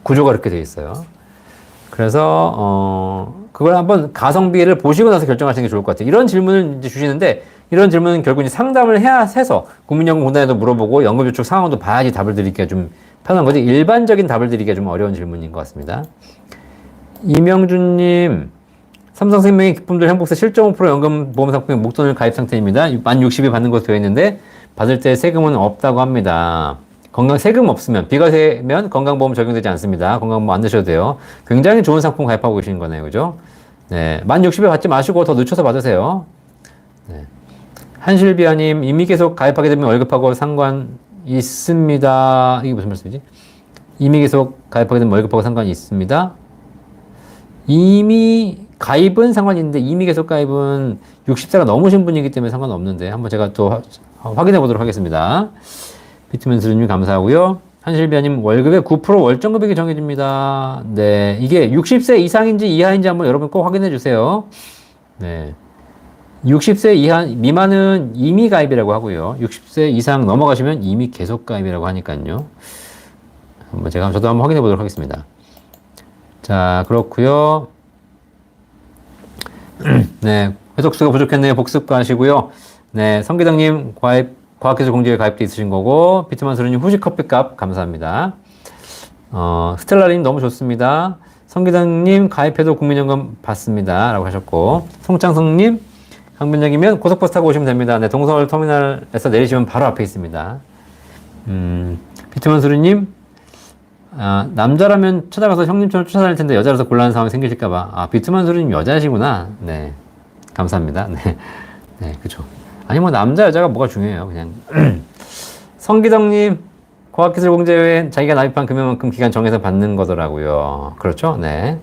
구조가 그렇게 되어 있어요. 그래서, 그걸 한번 가성비를 보시고 나서 결정하시는 게 좋을 것 같아요. 이런 질문을 이제 주시는데, 이런 질문은 결국 이제 상담을 해서 국민연금 공단에도 물어보고 연금저축 상황도 봐야지 답을 드리기가 좀 편한 거지. 일반적인 답을 드리기가 좀 어려운 질문인 것 같습니다. 이명준님, 삼성생명의 기쁨들 행복세 7.5% 연금보험상품에 목돈을 가입 상태입니다. 만 60이 받는 것으로 되어 있는데 받을 때 세금은 없다고 합니다. 세금 없으면, 비과세면 건강보험 적용되지 않습니다. 건강보험 안 드셔도 돼요. 굉장히 좋은 상품 가입하고 계시는 거네요. 그죠? 네. 만 60에 받지 마시고 더 늦춰서 받으세요. 네. 한실비아님, 이미 계속 가입하게 되면 월급하고 상관 있습니다. 이게 무슨 말씀이지? 이미 계속 가입하게 되면 월급하고 상관이 있습니다. 이미 가입은 상관이 있는데 이미 계속 가입은 60세가 넘으신 분이기 때문에 상관없는데 한번 제가 또 확인해 보도록 하겠습니다. 비트맨스님 감사하고요. 한실비아님 월급의 9% 월정 금액이 정해집니다. 네, 이게 60세 이상인지 이하인지 한번 여러분 꼭 확인해 주세요. 네, 60세 이하 미만은 이미 가입이라고 하고요. 60세 이상 넘어가시면 이미 계속 가입이라고 하니까요. 한번 저도 한번 확인해 보도록 하겠습니다. 자, 그렇고요. 네, 회독수가 부족했네요. 복습하시고요. 네, 성기덕님 과학기술 공지에 가입돼 있으신 거고, 비트만스루님 후식 커피값 감사합니다. 스텔라님 너무 좋습니다. 성기덕님 가입해도 국민연금 받습니다. 라고 하셨고, 송창성님 강변역이면 고속버스 타고 오시면 됩니다. 네, 동서울 터미널에서 내리시면 바로 앞에 있습니다. 비트만스루님 남자라면 찾아가서 형님처럼 쫓아다닐 텐데 여자라서 곤란한 상황이 생기실까봐. 비트만스루님 여자시구나. 네, 감사합니다. 네, 네, 그죠. 아니 뭐 남자 여자가 뭐가 중요해요. 그냥 성기덕님 과학기술공제회 자기가 납입한 금액만큼 기간 정해서 받는 거더라고요. 그렇죠? 네.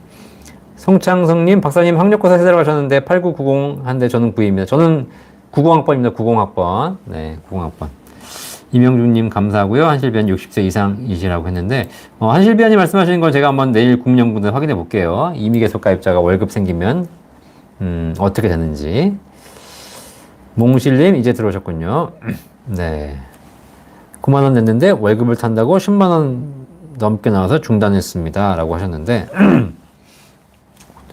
송창성님 박사님 학력고사 세대로 가셨는데 8990 한데 저는 9입니다. 저는 90학번입니다. 90학번. 네, 90학번. 이명준님 감사하고요. 한실비안 60세 이상이시라고 했는데 한실비안이 말씀하시는 걸 제가 한번 내일 국민연금에 확인해 볼게요. 이미 계속 가입자가 월급 생기면 어떻게 되는지. 몽실님 이제 들어오셨군요. 네, 9만원 냈는데 월급을 탄다고 10만원 넘게 나와서 중단했습니다. 라고 하셨는데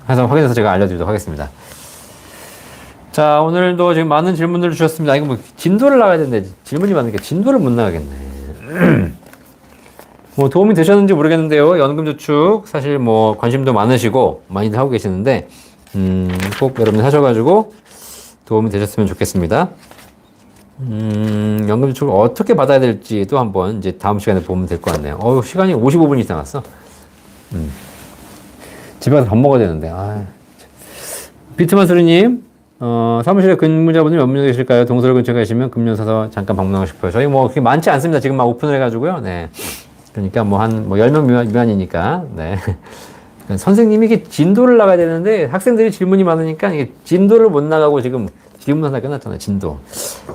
해서 확인해서 제가 알려드리도록 하겠습니다. 자, 오늘도 지금 많은 질문들을 주셨습니다. 이거 뭐 진도를 나가야 되는데 질문이 많으니까 진도를 못 나가겠네. 뭐 도움이 되셨는지 모르겠는데요. 연금저축 사실 뭐 관심도 많으시고 많이들 하고 계시는데 꼭 여러분 하셔가지고 도움이 되셨으면 좋겠습니다. 연금저축을 어떻게 받아야 될지도 한번 이제 다음 시간에 보면 될 것 같네요. 시간이 55분이 지나갔어. 집에 가서 밥 먹어야 되는데. 비트만스루님, 사무실에 근무자분들 몇 분 계실까요? 동서울 근처에 계시면 금년 사서 잠깐 방문하고 싶어요. 저희 뭐 그렇게 많지 않습니다. 지금 막 오픈을 해가지고요. 네. 그러니까 뭐 10명 미만이니까. 네. 선생님이 이게 진도를 나가야 되는데 학생들이 질문이 많으니까 이게 진도를 못 나가고 지금 지금은 하나 끝났잖아요. 진도.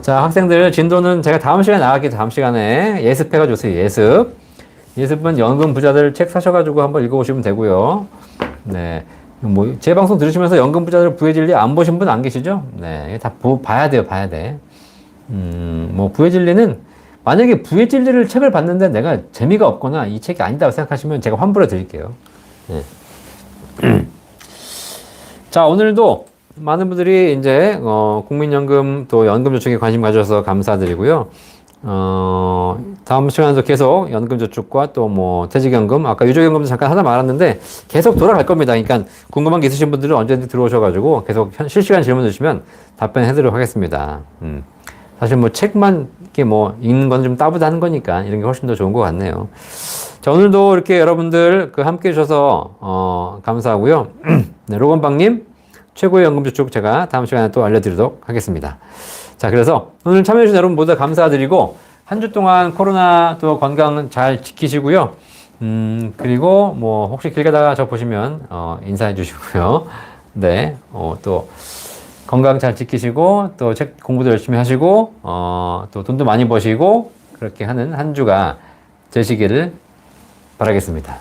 자, 학생들 진도는 제가 다음 시간에 나갈게요. 다음 시간에 예습해가지고 오세요. 예습은 연금 부자들 책 사셔가지고 한번 읽어보시면 되고요. 네. 뭐, 제 방송 들으시면서 연금 부자들 부의 진리 안 보신 분 안 계시죠? 네. 다 봐야 돼요. 봐야 돼. 뭐, 부의 진리는 만약에 부의 진리를 책을 봤는데 내가 재미가 없거나 이 책이 아니다고 생각하시면 제가 환불해 드릴게요. 네. 자, 오늘도 많은 분들이 이제, 국민연금 또 연금저축에 관심 가져서 감사드리고요. 다음 시간에도 계속 연금저축과 또 뭐 퇴직연금, 아까 유족연금도 잠깐 하다 말았는데 계속 돌아갈 겁니다. 그러니까 궁금한 게 있으신 분들은 언제든지 들어오셔가지고 계속 실시간 질문 주시면 답변해드리도록 하겠습니다. 사실 뭐 책만 이렇게 뭐 읽는 건 좀 따분한 거니까 이런 게 훨씬 더 좋은 것 같네요. 자, 오늘도 이렇게 여러분들 함께 해주셔서, 감사하고요. 네, 로건방님, 최고의 연금저축 제가 다음 시간에 또 알려드리도록 하겠습니다. 자, 그래서 오늘 참여해주신 여러분 모두 감사드리고, 한 주 동안 코로나 또 건강 잘 지키시고요. 그리고 뭐, 혹시 길 가다가 저 보시면, 인사해 주시고요. 네, 또, 건강 잘 지키시고, 또 책 공부도 열심히 하시고, 또 돈도 많이 버시고, 그렇게 하는 한 주가 되시기를 바라겠습니다.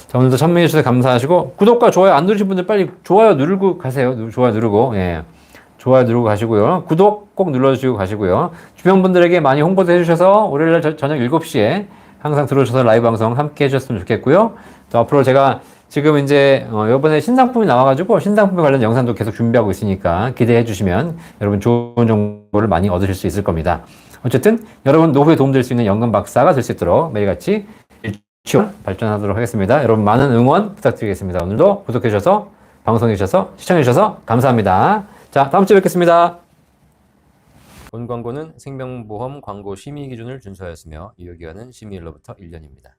자, 오늘도 참여해주셔서 감사하시고, 구독과 좋아요 안 누르신 분들 빨리 좋아요 누르고 가세요. 좋아요 누르고, 예. 좋아요 누르고 가시고요. 구독 꼭 눌러주시고 가시고요. 주변 분들에게 많이 홍보도 해주셔서 월요일 저녁 7시에 항상 들어오셔서 라이브 방송 함께 해주셨으면 좋겠고요. 또 앞으로 제가 지금 이제, 이번에 신상품이 나와가지고 신상품 관련 영상도 계속 준비하고 있으니까 기대해 주시면 여러분 좋은 정보를 많이 얻으실 수 있을 겁니다. 어쨌든 여러분 노후에 도움될 수 있는 연금 박사가 될 수 있도록 매일같이 발전하도록 하겠습니다. 여러분 많은 응원 부탁드리겠습니다. 오늘도 구독해 주셔서 방송해 주셔서 시청해 주셔서 감사합니다. 자, 다음 주에 뵙겠습니다. 본 광고는 생명보험 광고 심의 기준을 준수하였으며 유효기간은 심의일로부터 1년입니다.